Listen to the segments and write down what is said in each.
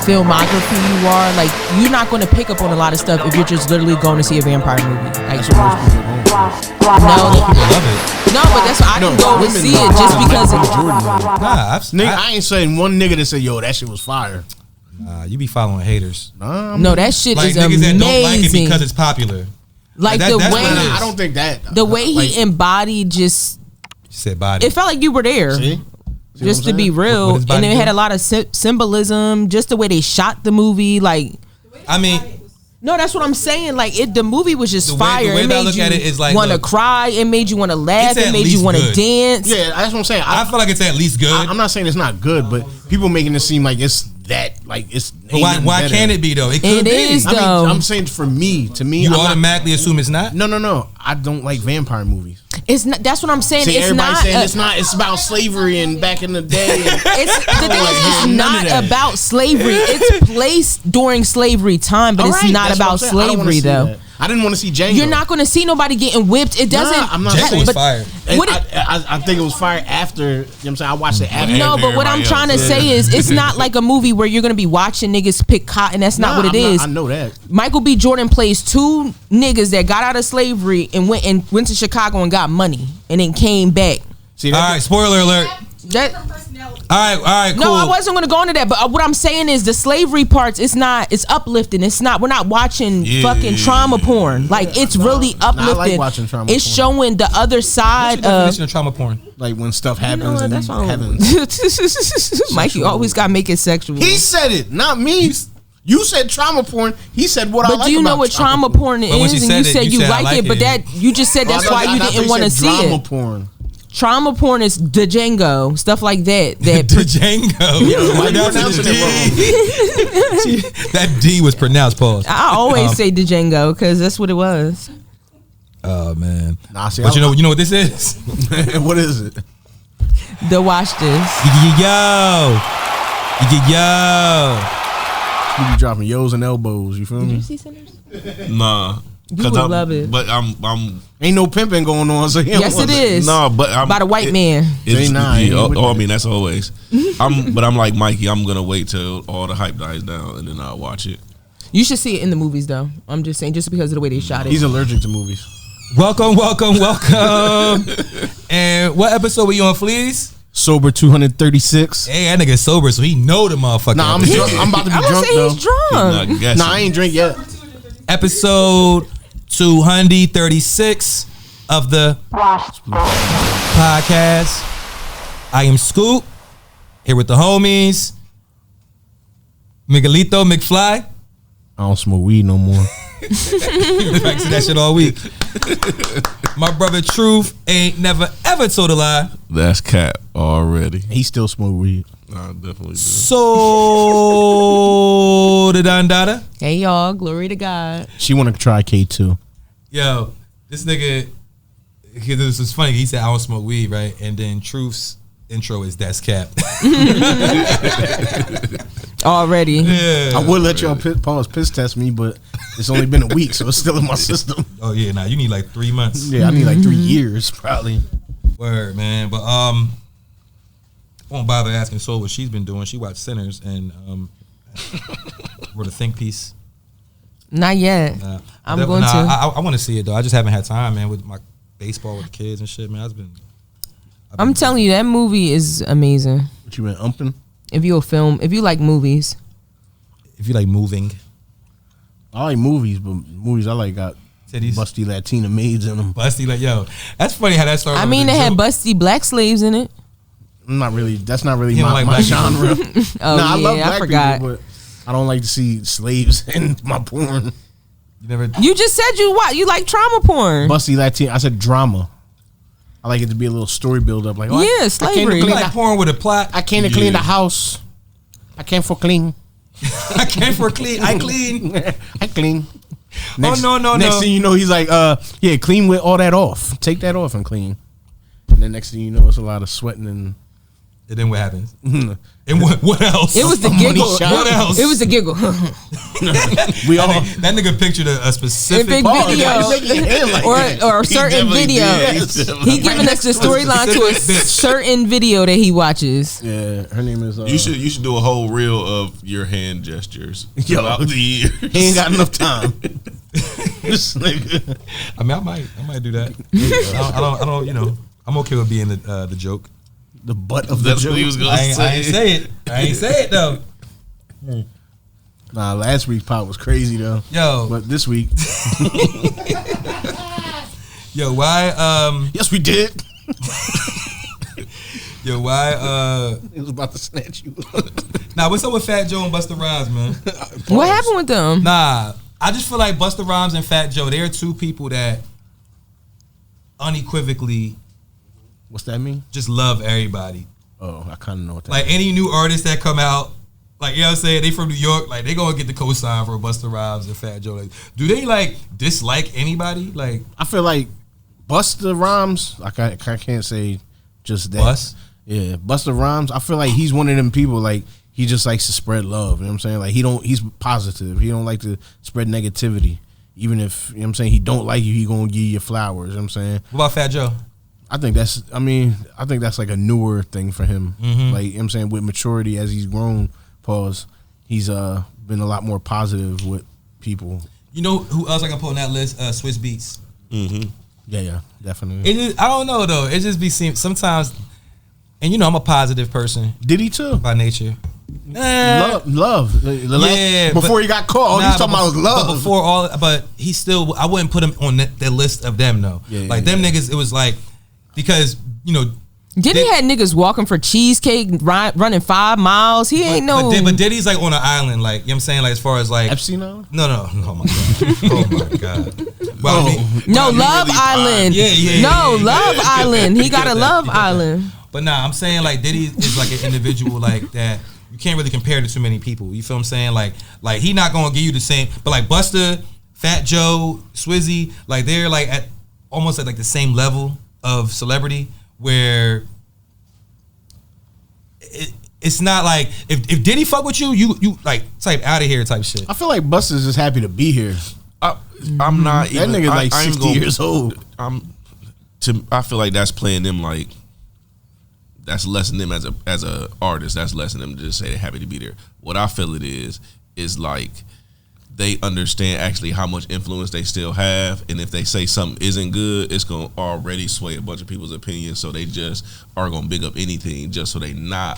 filmography you are, like you're not going to pick up on a lot of stuff if you're just literally going to see a vampire movie. Like, no, but that's why I can go and see it just because I ain't saying one nigga that said, yo, that shit was fire. Nah, you be following haters. No, that shit like is niggas amazing. that don't like it because it's popular. Like that, the way I don't think that the way he embodied just said body. It felt like you were there. See just to be real, and it had a lot of symbolism. Just the way they shot the movie, like I mean. No, that's what I'm saying. Like the movie was just fire. The way it that I made look at it is like want to cry. It made you want to laugh. It made you want to dance. Yeah, that's what I'm saying. I feel like it's at least good. I'm not saying it's not good, but people making it seem like it's that, like it's. But why can't it be though? It could be. Is, though. I mean, I'm saying to me, you automatically assume it's not. No. I don't like vampire movies. It's not. That's what I'm saying. See, it's everybody not. Saying it's not. It's about slavery and back in the day. It's not about slavery. It's placed during slavery time, but it's not about slavery though. I didn't want to see Django. You're not going to see nobody getting whipped. It doesn't. I'm not Django was fire. I think it was fire after. You know what I'm saying? I watched it after. No, but what I'm trying to say is, it's not like a movie where you're going to be watching niggas pick cotton. That's not what it is. I know that. Michael B. Jordan plays two niggas that got out of slavery and went to Chicago and got money and then came back. See, all right, spoiler alert. All right, cool. No, I wasn't gonna go into that, but what I'm saying is the slavery parts. It's uplifting. It's not. We're not watching fucking trauma porn. Like it's really uplifting. I like watching trauma porn. Showing the other side. What's the definition of trauma porn? Like when stuff happens and that's Mikey always got to make it sexual. He said it, not me. You said trauma porn. He said what I like. But do you know what trauma porn is? And you said you like it, but that you just said that's why you didn't want to see it. Trauma porn. Trauma porn is Django, stuff like that. Django. That D was pronounced. Pause. I always say Django because that's what it was. Oh man. Nah, see, but you know what this is? What is it? The watch this. Yo. You be dropping yo's and elbows. You feel me? Did you see Sinners? Nah. You would love it. But I'm ain't no pimping going on. So yes, it is. No, but I'm by the white man. I mean that's always. But I'm like Mikey. I'm gonna wait till all the hype dies down and then I'll watch it. You should see it in the movies though. I'm just saying, just because of the way they shot it. He's allergic to movies. Welcome. And what episode were you on, Fleas? Sober 236. Hey, that nigga sober, so he know the motherfucker. Nah, I'm drunk. I'm about to be drunk though. He's drunk. Nah, I ain't drink yet. Episode 236 of the podcast. I am Scoop, here with the homies. Miguelito, McFly. I don't smoke weed no more. I see that shit all week. My brother Truth ain't never ever told a lie. That's cap already. He still smoke weed. I definitely do. So the Dandada. Hey y'all, glory to God. She want to try K2. Yo, this nigga, this is funny. He said I don't smoke weed, right? And then Truth's intro is that's cap. Already. Yeah. I would let y'all piss test me, but it's only been a week, so it's still in my system. Oh yeah, nah, you need like 3 months. Yeah, I need like 3 years probably. Word, man. But won't bother asking Soul what she's been doing. She watched Sinners and wrote a think piece. Not yet. I'm going to. I want to see it though. I just haven't had time, man, with my baseball with the kids and shit, man. I'm telling you, that movie is amazing. What you been umping? If you like movies. If you like moving. I like movies, but movies I like got busty Latina maids in them. Busty, like, yo, that's funny how that started. I mean, they had busty black slaves in it. That's not really my genre. I love black people, but I don't like to see slaves in my porn. You just said you like trauma porn. Busty Latina. I said drama. I like it to be a little story build up. Like, slavery. You like porn with a plot. I came to clean the house. I came for clean. I came for clean. I clean. I clean. Next thing you know, he's like, clean with all that off. Take that off and clean. And then next thing you know, it's a lot of sweating and then what happens? And what else? It was the giggle. What else? It was the giggle. We all that nigga pictured a specific video or certain video. He giving us the storyline to a certain video that he watches. Yeah, her name is. You should do a whole reel of your hand gestures throughout the years. He ain't got enough time. This nigga. I mean, I might do that. I don't. You know, I'm okay with being the joke. The butt of the joke. What he was gonna say. I ain't say it though. Nah, last week's pot was crazy though. Yo, but this week. Yo, why? Yes, we did. Yo, why? It was about to snatch you. Nah, what's up with Fat Joe and Busta Rhymes, man? What happened with them? Nah, I just feel like Busta Rhymes and Fat Joe, they're two people that unequivocally. What's that mean? Just love everybody. Oh, I kind of know what that means. Any new artists that come out, like, you know what I'm saying, they from New York, like, they gonna get the cosign for Busta Rhymes and Fat Joe. Like, do they, like, dislike anybody? Like, I feel like Busta Rhymes, like, I can't say just that. Yeah, Busta Rhymes, I feel like he's one of them people, like, he just likes to spread love, you know what I'm saying? Like, he's positive. He don't like to spread negativity. Even if, you know what I'm saying, he don't like you, he gonna give you flowers, you know what I'm saying? What about Fat Joe? I think that's like a newer thing for him. Mm-hmm. Like, you know what I'm saying, with maturity as he's grown, he's been a lot more positive with people. You know who else I can put on that list? Swiss Beats. Mm-hmm. Yeah, definitely. I don't know though. It just be sometimes, and you know I'm a positive person. Did he too? By nature. Love. Before he got caught, he's talking about love. But he still, I wouldn't put him on the list of them though. Yeah, them niggas, it was like, because, you know. Diddy had niggas walking for cheesecake, running 5 miles. He ain't no. But Diddy's like on an island, like, you know what I'm saying? Like, as far as like. Epstein Island? No. Oh my God. Oh my God. Well, Love Island. Yeah. No, Love Island. He got a Love Island. But nah, I'm saying like Diddy is like an individual like that. You can't really compare to too many people. You feel what I'm saying? Like he not gonna give you the same. But like Busta, Fat Joe, Swizzy, like they're like at almost at like the same level of celebrity where it's not like if Diddy fuck with you like type out of here type shit. I feel like Busta's just happy to be here. I'm not even. That nigga's like 60 years old. I feel like that's playing them like. That's lessing them as a artist. That's lessing them to just say they're happy to be there. What I feel it is like they understand actually how much influence they still have, and if they say something isn't good, it's gonna already sway a bunch of people's opinions. So they just are gonna big up anything just so they not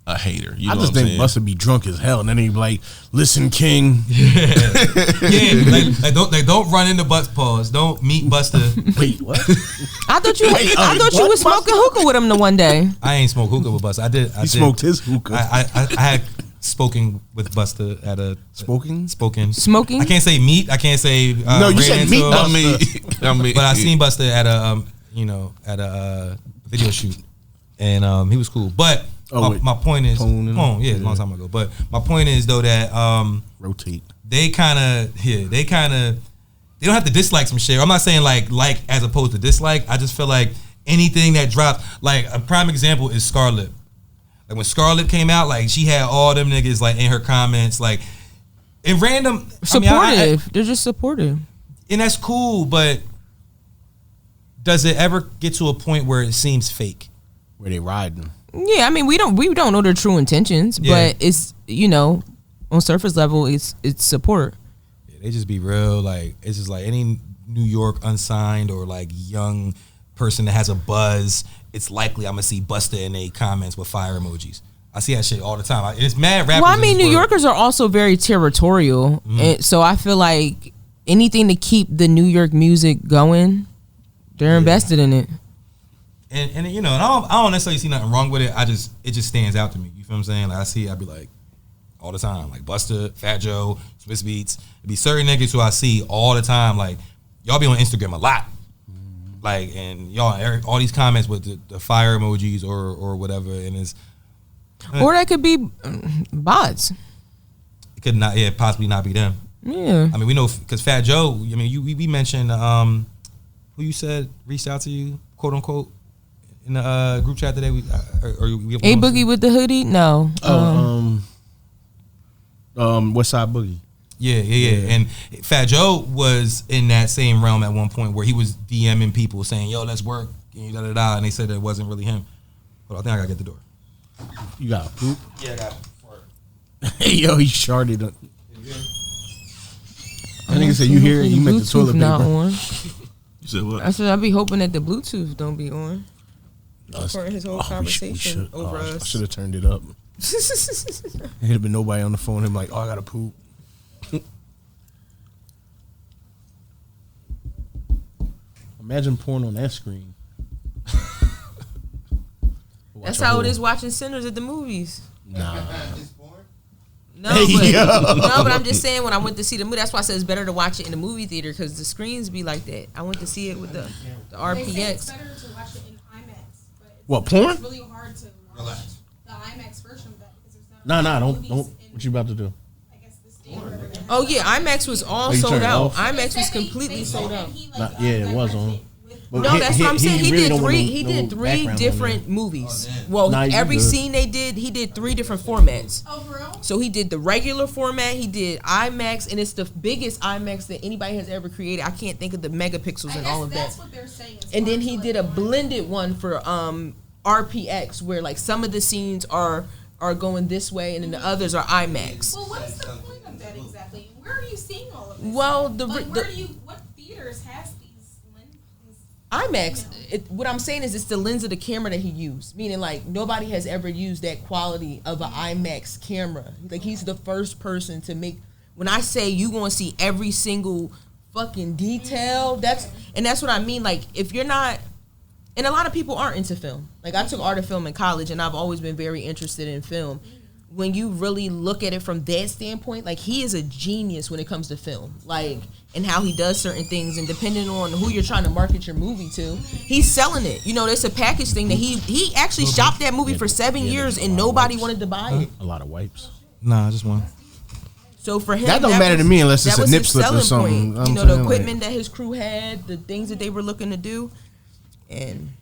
a hater. You know I just think Busta be drunk as hell, and then he be like, "Listen, King." Like don't run into Bust Pause. Don't meet Busta. Wait, what? I thought you was smoking hookah with him the one day. I ain't smoked hookah with Busta. I did. He smoked his hookah. I had spoken with Busta at a smoking. I can't say meet. I can't say no. You said meet. I mean, but I seen Busta at a video shoot, and he was cool. But my point is, a long time ago. But my point is though that rotate. They kind of they don't have to dislike some shit. I'm not saying like as opposed to dislike. I just feel like anything that drops, like a prime example is Scarlett. Like when Scarlett came out, like she had all them niggas like in her comments, like in random supportive. They're just supportive, and that's cool. But does it ever get to a point where it seems fake? Where they riding? Yeah, I mean we don't know their true intentions, but it's on surface level it's support. Yeah, they just be real like it's just like any New York unsigned or like young person that has a buzz. It's likely I'm gonna see Busta in their comments with fire emojis. I see that shit all the time. It's mad rappers. Well, I mean, New Yorkers are also very territorial, and so I feel like anything to keep the New York music going, they're invested in it. And you know, and I don't necessarily see nothing wrong with it. It just stands out to me. You feel what I'm saying? Like I see, I be like all the time, like Busta, Fat Joe, Swiss Beats. It be certain niggas who I see all the time. Like y'all be on Instagram a lot. Like, and y'all, all these comments with the fire emojis or whatever, and it's or that could be bots. It could not, possibly not be them. Yeah, I mean, we know because Fat Joe. I mean, we mentioned who you said reached out to you, quote unquote, in the group chat today. We A Boogie with the hoodie. No, West Side Boogie. Yeah. And Fat Joe was in that same realm at one point where he was DMing people saying, "Yo, let's work," and they said it wasn't really him. But I think I gotta get the door. You got a poop? Yeah, I got it. Hey, yo, he sharded up. I think he said you hear it. You meant the toilet paper. Not on. You said what? I said I'd be hoping that the Bluetooth don't be on. For his whole we conversation over us. I should have turned it up. It'd have been nobody on the phone. Him like, oh, I gotta poop. Imagine porn on that screen. That's how it is watching Sinners at the movies. Nah. No, but I'm just saying when I went to see the movie, that's why I said it's better to watch it in the movie theater because the screens be like that. I went to see it with the RPX. They say it's better to watch it in IMAX, but what porn? It's really hard to watch the IMAX version of that because there's not. Nah, don't. What you about to do? I guess the standard. Oh yeah, IMAX was all sold out. IMAX was completely sold out. Yeah, it was on. No, that's what I'm saying. He did three different movies. Well, every scene they did, he did 3 different formats. Oh, for real? So he did the regular format, he did IMAX, and it's the biggest IMAX that anybody has ever created. I can't think of the megapixels and all of that. That's what they're saying. And then he did a blended one for RPX, where like some of the scenes are going this way, and then the others are IMAX. Well, what is the point of that exactly? Where are you seeing all of this? Well, what theaters has these lenses? IMAX, what I'm saying is it's the lens of the camera that he used. Meaning like nobody has ever used that quality of an IMAX camera. Like he's the first person to make, when I say you gonna see every single fucking detail, that's what I mean. Like if you're not, and a lot of people aren't into film. Like I took art of film in college and I've always been very interested in film. When you really look at it from that standpoint, like he is a genius when it comes to film, like, and how he does certain things, and depending on who you're trying to market your movie to, he's selling it. You know, there's a package thing that he actually shopped that movie for 7 years and nobody wanted to buy it. A lot of wipes. Nah, just one. So for him, that don't matter to me unless it's a nip slip or something. You know, the equipment that his crew had, the things that they were looking to do, and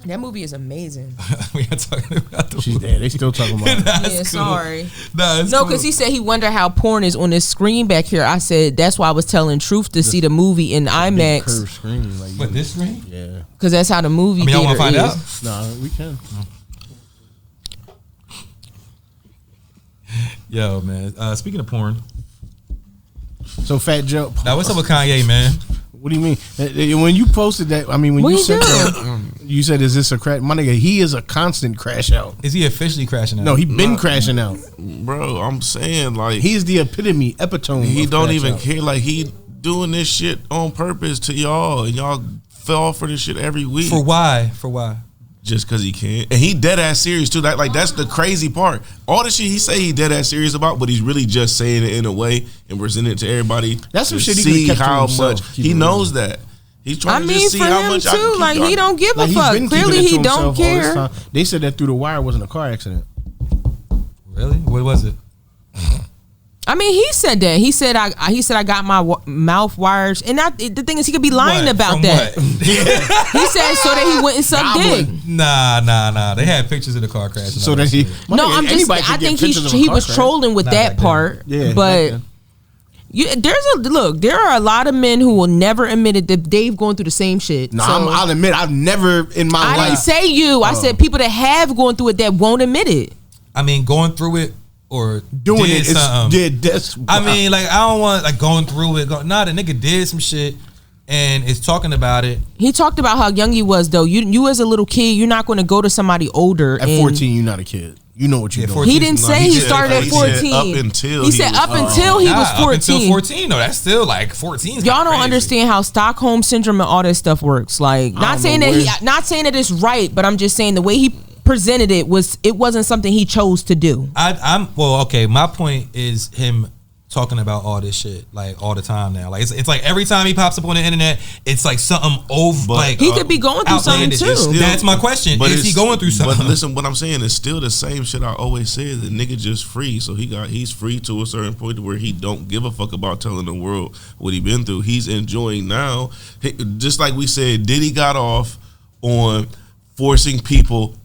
that movie is amazing. We are talking about the She's dead. They still talking about it. Yeah, cool. sorry. No, because he said he wondered how porn is on this screen back here. I said that's why I was telling Truth to see the movie in IMAX. Curved screen, like what, this screen? Yeah. Because that's how the movie y'all want to find out? No, we can. Yo, man. Speaking of porn. So Fat Joe. Now, what's up with Kanye, man? What do you mean? When you posted that, I mean, when you said that, you said, is this a crash? My nigga, he is a constant crash out. Is he officially crashing out? No, he been crashing out. Bro, I'm saying, like, he's the epitome. He don't even care. Like, he doing this shit on purpose to y'all, and y'all fell for this shit every week. For why? Just because he can. And he dead ass serious too. Like that's the crazy part. All the shit he say he dead ass serious about, but he's really just saying it in a way and presenting it to everybody. That's some shit he see kept how to much he knows that. He's trying to just see how much I can keep like he don't give a fuck. Clearly he don't care. They said that Through the Wire wasn't a car accident. Really? What was it? I mean, he said that. He said I got my mouth wires, and the thing is, he could be lying about that. He said so that he went and sucked dick. Nah. They had pictures of the car crash. So that he. I'm just. I think he was trolling with that part. Yeah, but there are a lot of men who will never admit it that they've gone through the same shit. No, I'll admit I've never in my life. I didn't say you. I said people that have gone through it that won't admit it. I mean, going through it. Or doing did it, something. That's I mean, like I don't want like going through it. The nigga did some shit and is talking about it. He talked about how young he was though. You as a little kid, you're not going to go to somebody older. At 14, you're not a kid. You know what you're doing. He didn't say he started at 14. He said up until he was 14. Up until 14, no, that's still like 14. Y'all don't understand how Stockholm syndrome and all that stuff works. Like not saying that it's right, but I'm just saying the way he presented it wasn't something he chose to do. My point is him talking about all this shit like all the time now. Like it's like every time he pops up on the internet, it's like something over. But, like he could be going through something too. That's my question. Is he going through something? But listen, what I'm saying is still the same shit I always say. The nigga just free, so he's free to a certain point where he don't give a fuck about telling the world what he been through. He's enjoying now. Just like we said, Diddy got off on forcing people,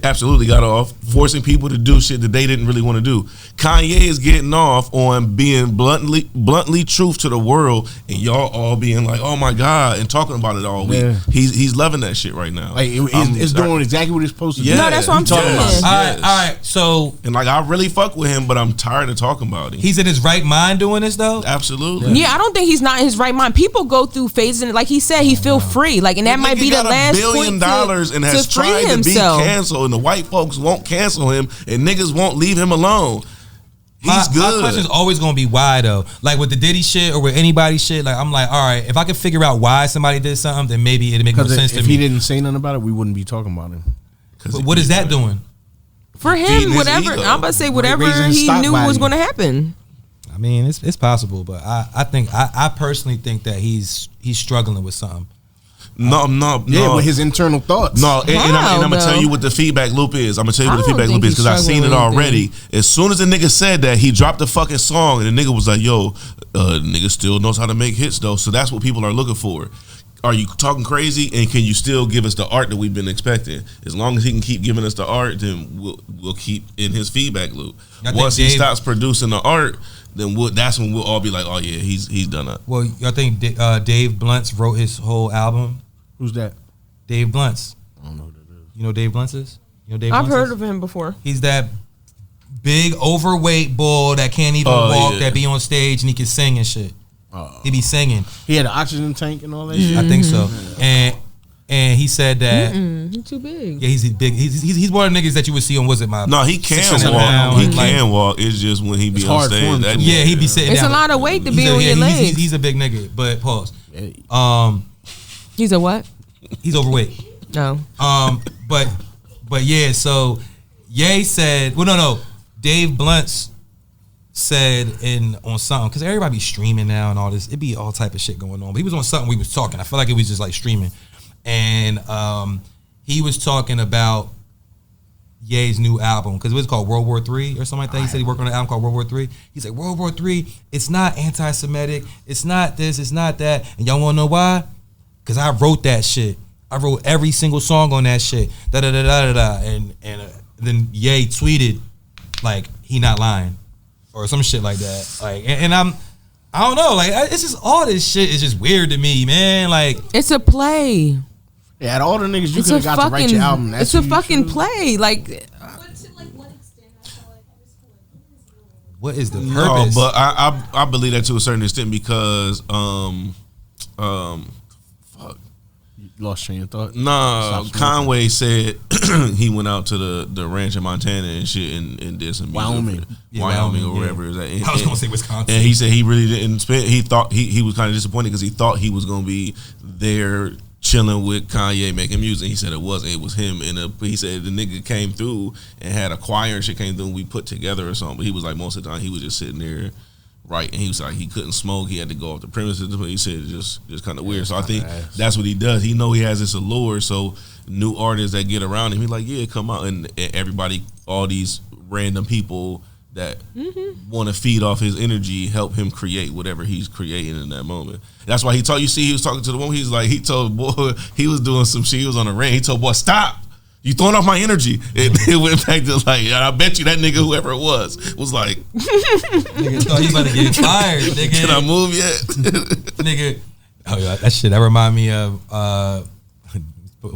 absolutely got off, forcing people to do shit that they didn't really want to do. Kanye is getting off on being bluntly truth to the world, and y'all all being like, oh my God, and talking about it all week. Yeah. He's loving that shit right now. Like it's doing exactly what it's supposed to do. Yeah, no, that's what I'm talking about. All right. So, and like I really fuck with him, but I'm tired of talking about him. He's in his right mind doing this though? Absolutely. Yeah, I don't think he's not in his right mind. People go through phases, and like he said, he feel free. Like, and that might be the last $1 billion and has tried to be canceled, and the white folks won't cancel him, and niggas won't leave him alone. He's good. My question's always gonna be why though. Like with the Diddy shit or with anybody shit, like I'm like, all right, if I can figure out why somebody did something, then maybe it'd make more sense to me. If he didn't say nothing about it, we wouldn't be talking about him. But what is that doing? For him, whatever. I'm about to say whatever he knew was going to happen. I mean, it's possible, but I personally think that he's struggling with something. No. Yeah, with his internal thoughts. No, and I'm gonna tell you what the feedback loop is. I'm gonna tell you what the feedback loop is because I've seen it already. As soon as the nigga said that, he dropped the fucking song, and the nigga was like, "Yo, nigga still knows how to make hits though." So that's what people are looking for. Are you talking crazy? And can you still give us the art that we've been expecting? As long as he can keep giving us the art, then we'll keep in his feedback loop. Once he stops producing the art, then that's when we'll all be like, "Oh yeah, he's done it." Well, I think Dave Blunt's wrote his whole album. Who's that? Dave Blunt's. I don't know who that is. You know who Dave Blunt's is? You know Dave I've Blunt's heard is? of him before. He's that big overweight bull that can't even walk, that be on stage and he can sing and shit. He be singing. He had an oxygen tank and all that shit? I think so. And he said that he's too big. Yeah, he's big. He's one of the niggas that you would see on Was It My? No, he can walk. He can walk. It's just when he be on stage. Yeah, he be sitting down. It's a lot of weight to be on your legs. He's a big nigga. But pause. He's a what? He's overweight. No. But yeah. So Ye said, well, no. Dave Blunt's said on something, because everybody be streaming now and all this. It be all type of shit going on. But he was on something we was talking. I feel like it was just like streaming. And he was talking about Ye's new album, because it was called World War III or something like that. He said he worked on an album called World War III. He's like, World War III, it's not anti-Semitic. It's not this, it's not that. And y'all want to know why? Because I wrote that shit. I wrote every single song on that shit. Da-da-da-da-da-da. And then Ye tweeted, like, he not lying. Or some shit like that. Like, and I don't know. Like, it's just all this shit is just weird to me, man. Like, it's a play. Yeah, at all the niggas you could have got to write your album. It's a fucking play. Like, but to like what extent? I feel like I just feel like what is the purpose? No, but I believe that to a certain extent because fuck. Lost train of thought. Nah, Conway said he went out to the ranch in Montana and shit and did some music. Wyoming or wherever it is. I was gonna say Wisconsin. And he said he really didn't spend. He thought he was kind of disappointed because he thought he was gonna be there chilling with Kanye making music. He said it wasn't. It was him. And he said the nigga came through and had a choir and shit came through and we put together or something. But he was like most of the time he was just sitting there. Right, and he was like he couldn't smoke. He had to go off the premises. But he said it's just kind of weird. So I think that's what he does. He know he has this allure. So new artists that get around him, he's like, yeah, come out, and everybody, all these random people that want to feed off his energy, help him create whatever he's creating in that moment. That's why he told you. See, he was talking to the woman. He's like, he told boy he was doing some shit. He was on the rant. He told boy, stop. You throwing off my energy. It went back to like, I bet you that nigga, whoever it was like, nigga thought he about to get fired, nigga. Can I move yet? Nigga. Oh yeah, that remind me of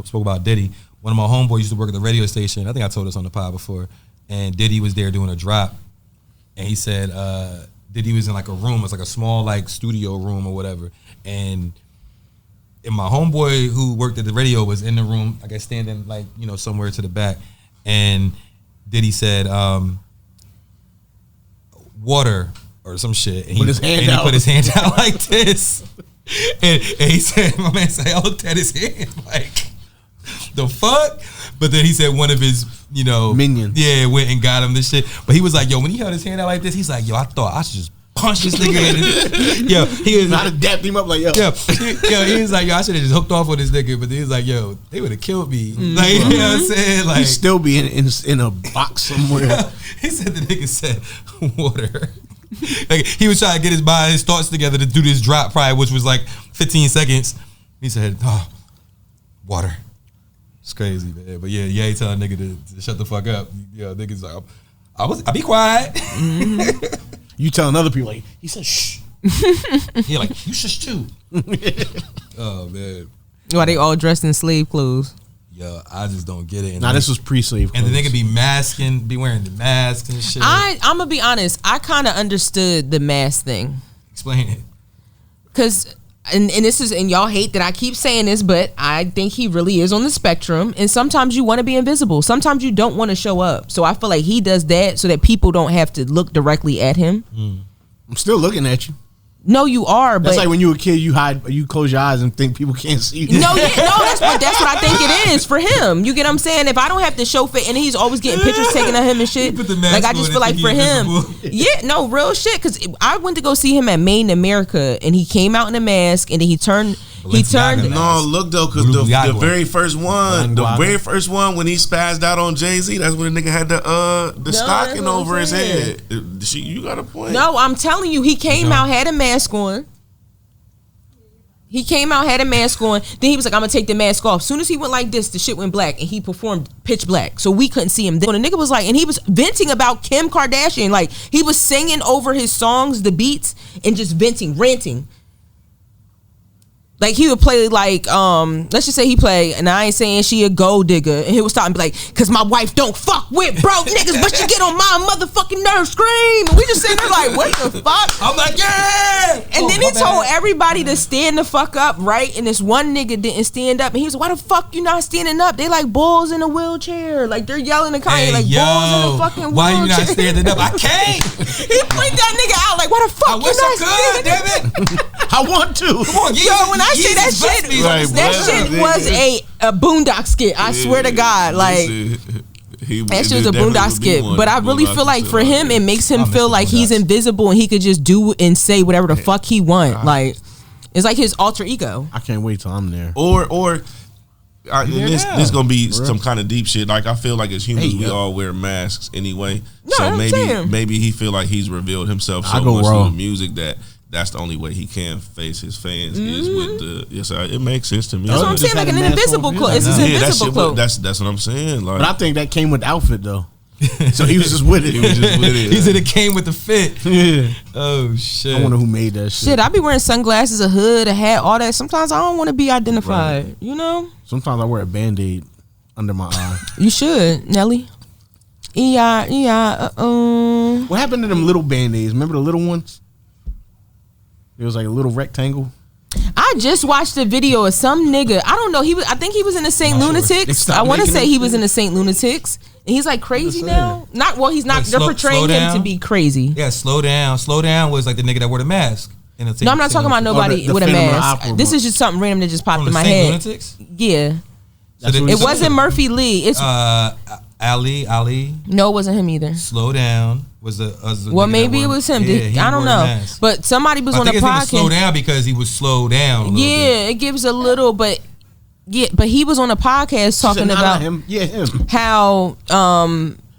spoke about Diddy. One of my homeboys used to work at the radio station. I think I told this on the pod before. And Diddy was there doing a drop. And he said Diddy was in like a room, it's like a small like studio room or whatever. And my homeboy who worked at the radio was in the room, I guess standing like, you know, somewhere to the back. And Diddy said, water or some shit. And he put his hand out like this. And he said, my man said, I looked at his hand like, the fuck? But then he said one of his, you know, minions. Yeah, went and got him this shit. But he was like, yo, when he held his hand out like this, he's like, yo, I thought I should just punch this nigga in it. Yo, he was not dapped him up like yo. He was like, yo, I should have just hooked off with this nigga, but he was like, yo, they would have killed me. Like, you know what I'm saying? Like, he'd still be in a box somewhere. Yeah, he said the nigga said water. Like, he was trying to get his thoughts together to do this drop probably, which was like 15 seconds. He said, oh, water. It's crazy, man. But yeah, Ye tell a nigga to shut the fuck up. Yo, niggas like, I be quiet. Mm-hmm. You telling other people like he said shh. Yeah, like you shush too. Oh man. Why they all dressed in slave clothes? Yo, I just don't get it. Nah, this was pre-slave and clothes. the nigga be wearing the mask and shit. I'm gonna be honest. I kind of understood the mask thing. Explain it. Cause and this is, and y'all hate that I keep saying this, but I think he really is on the spectrum. And sometimes you want to be invisible. Sometimes you don't want to show up. So I feel like he does that so that people don't have to look directly at him. I'm still looking at you. No, you are. But that's like when you were a kid, you close your eyes and think people can't see you. No, that's what I think it is for him. You get what I'm saying? If I don't have to show fit, and he's always getting pictures taken of him and shit. Like I just feel like for him, yeah, no real shit. Because I went to go see him at Made in America, and he came out in a mask, and then he turned. No, look though, because the very first one when he spazzed out on Jay-Z, that's when the nigga had the stocking over his head. You got a point. No, I'm telling you, he came out, had a mask on. Then he was like, I'm gonna take the mask off. Soon as he went like this, the shit went black, and he performed pitch black, so we couldn't see him. Then the nigga was like, and he was venting about Kim Kardashian, like he was singing over his songs, the beats, and just venting, ranting. Like he would play like let's just say he played, and I ain't saying she a gold digger, and he would stop and be like, cause my wife don't fuck with broke niggas, but she get on my motherfucking nerves, scream. And we just sitting there like, what the fuck? I'm like, yeah. And then he told everybody to stand the fuck up, right? And this one nigga didn't stand up, and he was like, why the fuck you not standing up? They like bulls in a wheelchair. Like they're yelling at Kanye like bulls in a fucking wheelchair. Why you not standing up? I can't. He freaked that nigga out like, why the fuck I wish I could, damn it. I want to. Come on, yo, when I say that shit, that shit was a Boondock skit. I swear to God, like that shit was a Boondock skit. But I really feel like for him, it makes him feel like he's invisible and he could just do and say whatever the fuck he want. Like it's like his alter ego. I can't wait till I'm there. This gonna be some kind of deep shit. Like I feel like as humans, we all wear masks anyway. No, so maybe he feel like he's revealed himself so much through the music that's the only way he can face his fans is with the. Yes, it makes sense to me. That's what I'm saying, like an invisible cloak. It's his invisible cloak. That's what I'm saying. Like, but I think that came with the outfit though. So he was just with it. He said it came with the fit. Yeah. Oh shit. I wonder who made that shit. Shit, I be wearing sunglasses, a hood, a hat, all that. Sometimes I don't want to be identified. Right. You know. Sometimes I wear a Band-Aid under my eye. You should, Nelly. What happened to them little Band-Aids? Remember the little ones? It was like a little rectangle. I just watched a video of some nigga. I don't know. I think he was in the St. Lunatics. I want to say he was in the St. Lunatics. And he's like crazy now. He's not. Like they're portraying him to be crazy. Yeah, slow down. Slow down was like the nigga that wore the mask. No, I'm not talking about nobody with a mask. This is just something random that just popped in my head. Lunatics? Yeah. It wasn't Murphy Lee. It's Ali. No, it wasn't him either. Slow down was the well, maybe it was him. I don't know. But somebody was on the podcast. Slow down because he was slowed down. Yeah, it gives a little, but he was on a podcast talking about him. How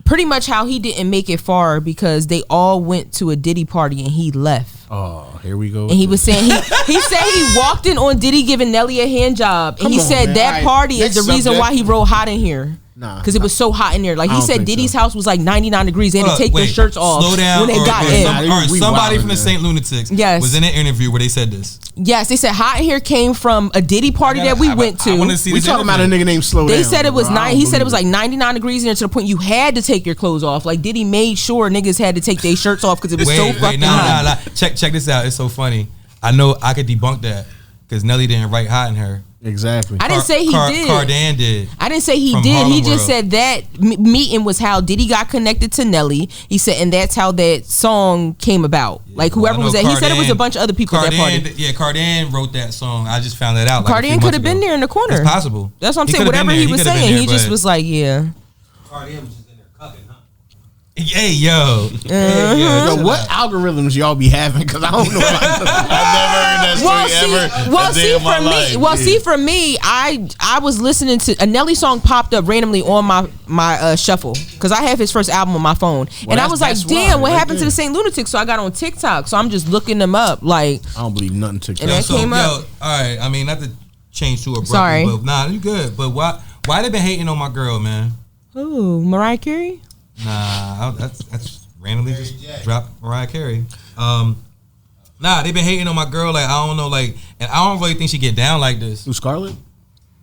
pretty much how he didn't make it far because they all went to a Diddy party and he left. Oh, here we go. And he was saying he said he walked in on Diddy giving Nelly a hand job, and he said that party is the reason why he wrote Hot in Here. Because it was so hot in there. Like he said Diddy's house was like 99 degrees. They had to take their shirts off when they got in. Somebody from the St. Lunatics was in an interview where they said this. Yes, they said Hot in Here came from a Diddy party that we went to. We talking about a nigga named Slow Down. They said it was he said it was like 99 degrees in there to the point you had to take your clothes off. Like Diddy made sure niggas had to take their shirts off because it was so fucking hot. Check this out. It's so funny. I know I could debunk that because Nelly didn't write Hot in Her. Exactly. I didn't say he did. Cardan did. I didn't say he did. He just said that meeting was how Diddy got connected to Nelly. He said, and that's how that song came about. Like whoever was there, he said it was a bunch of other people at that party. Yeah, Cardan wrote that song. I just found that out. Cardan could have been there in the corner. It's possible. That's what I'm saying. Whatever he was saying, he just was like, yeah. Cardan was just in there cucking, huh? Hey yo, yo, what algorithms y'all be having? Because I don't know. I've never heard that story see for me, I was listening to a Nelly song popped up randomly on my shuffle because I have his first album on my phone, and I was like, damn, what happened to the St. Lunatics? So I got on TikTok, so I'm just looking them up. Like I don't believe nothing TikTok. And that came up. All right, I mean not to change too abruptly. Sorry, but nah, you good. But Why they been hating on my girl, man? Ooh, Mariah Carey? Nah, that's randomly just dropped Mariah Carey. Nah, they been hating on my girl. Like, I don't know, like, and I don't really think she get down like this. Who, Scarlett?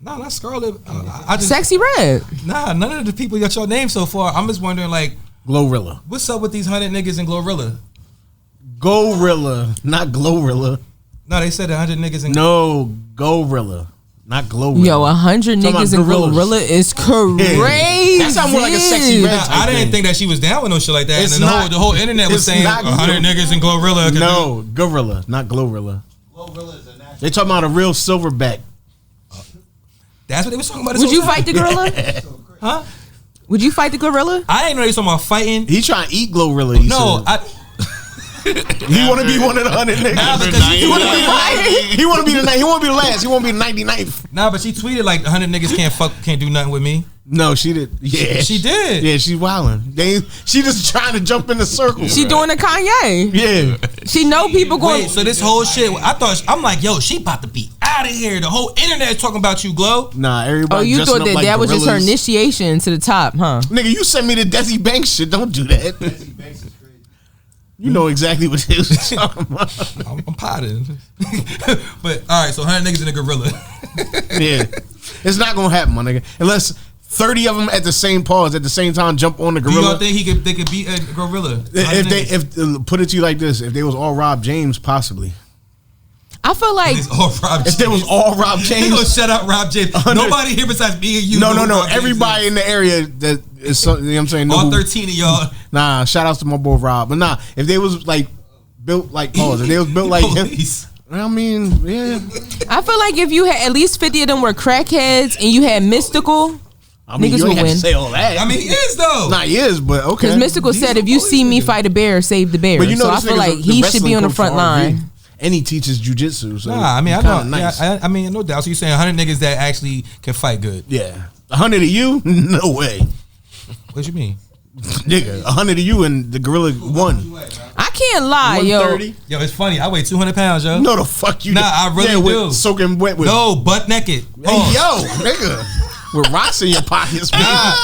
No, not Scarlett. I just Sexy Red. Nah, none of the people got your name so far. I'm just wondering, like, Glorilla. what's up with these 100 niggas in Glorilla? Gorilla, not Glorilla. No, they said 100 niggas in. No, Gorilla, not Glorilla. Yo, 100 Talking niggas about in gorillas. Gorilla is crazy. That sounds more like a Sexy Red Nah, type I didn't thing. think that she was down with no shit like that. It's And then not- the whole internet was it's saying not 100 niggas in Glorilla. No, Gorilla, not Glorilla. Glorilla is a natural. They talking about a real silverback. That's what they was talking about. Would you fight the gorilla? Huh? Would you fight the gorilla? I didn't know they was talking about fighting. He trying to eat Glorilla. He No, said. He want to be one of the 100 niggas. Nah, because He want to be the He want to be the last. He want to be the 99th. Nah, but she tweeted like 100 niggas can't do nothing with me. No, she did. Yeah, She did. Yeah, she's wilding. She just trying to jump in the circle. She doing a Kanye. Yeah. She know people going. Wait, so this whole shit, I'm like, yo, she about to be out of here. The whole internet is talking about you, Glow. Nah, everybody. Oh, you dressing thought up that like that was just her gorillas. initiation to the top, huh? Nigga, you sent me the Desi Banks shit. Don't do that. Banks is crazy. You know exactly what they was talking about. I'm potting. But all right, so 100 niggas in a gorilla. Yeah, it's not gonna happen, my nigga. Unless 30 of them at the same pause at the same time jump on the Do you gorilla. all think they could beat a gorilla? If put it to you like this, if they was all Rob James, possibly. I feel like It's all Rob If there was James. all Rob They gonna James, shut out Rob James. 100 Nobody here besides me and you. no. know who Rob James Everybody is. in the area that is, you know what I'm saying. know All who- 13 of y'all. Nah, shout outs to my boy Rob. But nah, if they was like built like pause, if they was built like him, Police. I mean, yeah. I feel like if you had at least 50 of them were crackheads and you had Mystical, I mean, niggas you will ain't have to win. say all that. I mean, he is though. nah, he is, but okay. because Mystical said, if you see me fight a bear, save the bear. But you know, So I this feel nigga's like the he should be wrestling on the coach front for RV. line. And he teaches jujitsu. So Nah, I mean, I he's know. kinda nice. Yeah, I mean, no doubt. So you saying 100 niggas that actually can fight good? Yeah, 100 of you, no way, What you mean? nigga. 100 of you and the gorilla won. I can't lie, yo. 130. Yo, it's funny. I weigh 200 pounds, yo. No, the fuck you. Nah, I really with do. Soaking wet with. No, butt naked. Hey, Pause. yo, nigga, with rocks in your pockets. Man.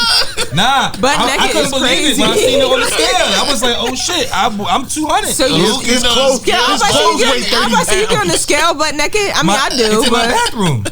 Nah, Butt I naked couldn't is believe crazy. it when I seen it on the scale. I was like, oh shit, I'm 200. So you, His clothes, yeah, I was about to say clothes you weigh get- I was about to say you 30 get on the scale butt naked. I mean, I do, It's in my but bathroom.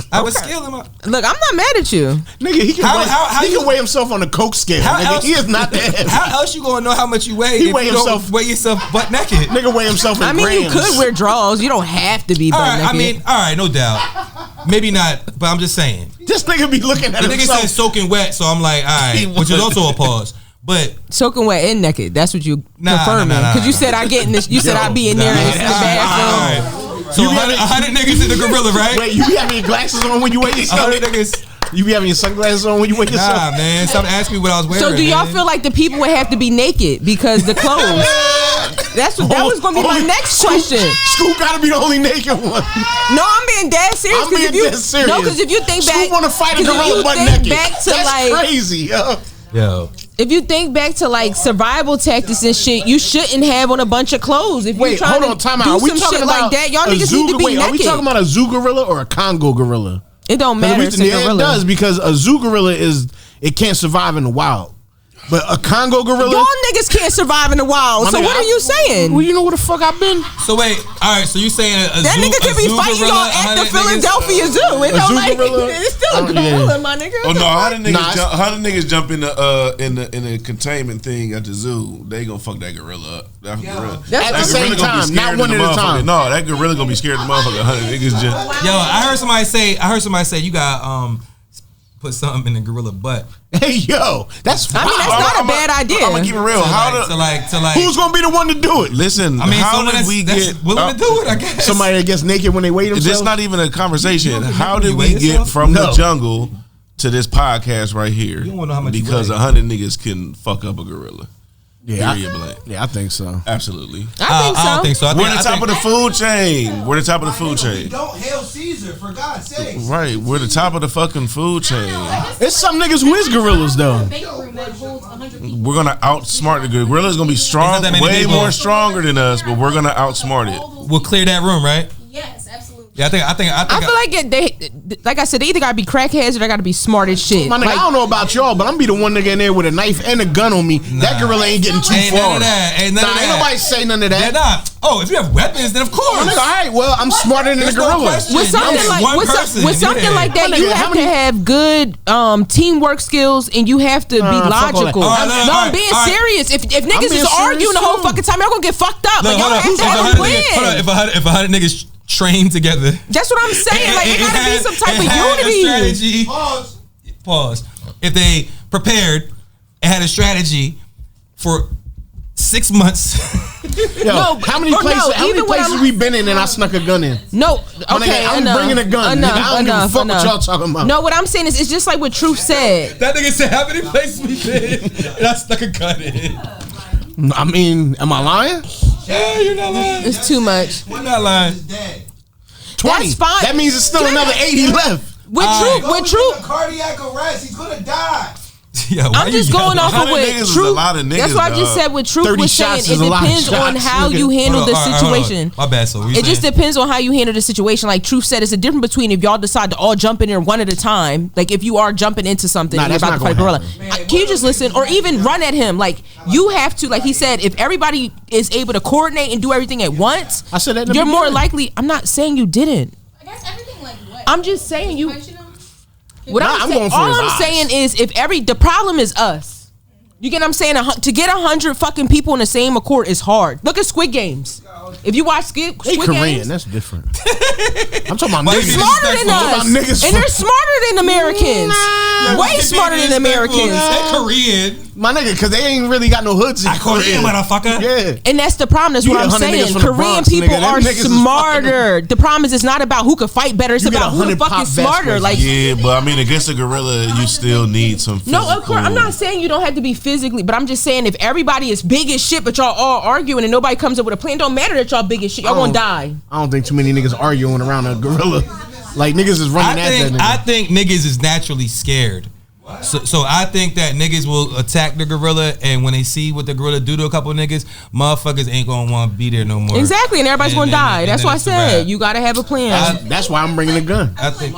I was scaling my. look, I'm not mad at you. Nigga, he can How he you- can weigh himself on the coke scale. How Nigga, else- he is not that. How else you gonna know how much you weigh He if weigh you himself- don't weigh yourself butt naked? Nigga weigh himself in I mean, grams. you could wear drawers. You don't have to be All butt right, naked. I mean, all right, no doubt. Maybe not, but I'm just saying. This nigga be looking at The nigga himself. said soaking wet, so I'm like, all right, which is also a pause. But soaking wet and naked. That's what you Nah, confirming. nah, Because you nah. said I get in this. You said I'd be in there in the bathroom. all right. So 100 niggas in the gorilla, right? Wait, you be having your glasses on when you weigh yourself? 100 niggas. You be having your sunglasses on when you weigh yourself? Nah, man. Stop asking me what I was wearing. So do y'all man. feel like the people would have to be naked because the clothes? That was going to be my next question. Scoop gotta be the only naked one. No, I'm being dead serious. I'm 'cause being if you, dead serious. No, because if you think back, Scoop wanna fight a 'cause if gorilla you butt think naked. back to That's like, crazy, yo. Yo. if you think back to like survival tactics and shit, you shouldn't have on a bunch of clothes. If Wait, you're trying hold on, time to out. do Are we some talking shit about like that, y'all a niggas zoo? need to be Wait, naked. are we talking about a zoo gorilla or a Congo gorilla? It don't matter. It's a Yeah, it gorilla. does because a zoo gorilla it can't survive in the wild, but a Congo gorilla. Y'all niggas can't survive in the wild. My So nigga, what are you saying? Well, you know where the fuck I've been. So wait, all right. So you saying a That zoo, nigga could a be zoo fighting gorilla, y'all at the 100 niggas? Philadelphia Zoo. It A don't zoo like gorilla? it's still a Yeah. gorilla, my nigga. Oh no, how the niggas Nah, jump? How the niggas jump in the containment thing at the zoo? They gonna fuck that gorilla up. That gorilla. That's At the what same gorilla gonna be time, not scared one of at the a time. motherfucker. No, that gorilla gonna be scared of the motherfucker. 100 niggas just. Yo, I heard somebody say you got put something in the gorilla butt. Hey, yo, that's. I mean, that's not a bad idea. I'm gonna keep it real. To like. Who's gonna be the one to do it? Listen, I mean, how someone did we that's get willing to do it? I guess Somebody that gets naked when they weigh themselves. This is not even a conversation. You don't How think did you we weigh get yourself? from the No. jungle to this podcast right here? You don't wanna know how much you because weigh. 100 niggas can fuck up a gorilla. Yeah, Period blank. I think so. Absolutely. I think so. I don't think so. I We're think, the top of the food chain. We're the top of the food chain. Don't hail Caesar, for God's sake. Right. We're the top of the fucking food chain. It's some niggas who is gorillas though. Bank room that holds 100 people. We're gonna outsmart the gorilla. Gorilla's gonna be strong, There's not that many way people. more stronger than us, but we're gonna outsmart it. We'll clear that room, right? Yes, absolutely. Yeah, I think. I feel like I said, they either gotta be crackheads or they gotta be smart as shit. My nigga, Like, I don't know about y'all, but I'm be the one nigga in there with a knife and a gun on me. That gorilla ain't getting too Ain't far. none of that. Ain't none of Ain't that. nobody say none of They're that. not. Oh, if you have weapons, then of course. My nigga, all right, well, I'm smarter than the There's no gorilla. question. with something You're like one with, person. with something Yeah. like that, My you nigga, have how to many- have good teamwork skills and you have to be fuck all that. logical. All right, No, all I'm right, being all right. serious. If niggas being is serious arguing the whole too. fucking time, y'all gonna get fucked up. Look, Like, y'all hold on. have to have a Hold on. plan. If 100 niggas train together, That's what I'm saying. Like, it gotta be some type of A unity. strategy. Pause. If they prepared and had a strategy for 6 months. Yo, No, how many or no, places? How many even when places I'm- we been in and I snuck a gun in? No, My okay, nigga, I'm enough. bringing a gun. Enough, Nigga, I don't enough, give a fuck enough. what y'all talking about. No, what I'm saying is, it's just like what Truth said. That nigga said, how many places we been? And I stuck a gun in. I mean, am I lying? Yeah, you're not lying. It's too much. You're not lying. He's dead. 20. That's fine. That means it's still another 80 left. With Alright. Truth, with Truth. Cardiac arrest. He's gonna die. Yeah, why I'm you just going yelling? off of 100 what niggas is a Truth. lot of niggas, That's what I just dog. said. What Truth 30 was saying, shots it is a lot of depends on shots, how nigga. you handle the Hold on, all right. situation. My bad, so what you It just saying? depends on how you handle the situation. Like Truth said, it's a difference between if y'all decide to all jump in there one at a time. Like if you are jumping into something, Nah, and you're that's about to not fight a gonna gorilla. Can you just listen, or even run at him? Like you have to. Like he said, if everybody is able to coordinate and do everything at once, I said that in the you're more beginning. likely. I'm not saying you didn't. I guess everything like what? I'm just saying you. Punching him? What Nah, I'm I'm saying, going for all his I'm eyes. saying is, if the problem is us. You get what I'm saying? To get 100 fucking people in the same accord is hard. Look at Squid Games. If you watch Squid They Korean. Games, That's different. I'm talking about Why you niggas. being smarter than disrespectful? us, About niggas and from- they're smarter than Americans. Way smarter than Americans. They're Korean. My nigga, because they ain't really got no hoods in I Korean, motherfucker. Yeah. And that's the problem. That's You what get I'm 100 niggas saying. from the Korean Bronx, people nigga. Them are niggas is smarter. The problem is, it's not about who can fight better. It's You get about who the 100 fuck pop is vest smarter. races. Like, Yeah, but I mean, against a gorilla, you still need some physical. no, of course, I'm not saying you don't have to be physically, but I'm just saying if everybody is big as shit, but y'all all arguing and nobody comes up with a plan, don't matter that y'all big as shit. Y'all gonna die. I don't think too many niggas arguing around a gorilla. Like niggas is running at that nigga. I think niggas is naturally scared. So I think that niggas will attack the gorilla, and when they see what the gorilla do to a couple niggas, motherfuckers ain't gonna want to be there no more. Exactly, and everybody's gonna die. That's why I it's a said wrap. you gotta have a plan. That's why I'm bringing a gun. I think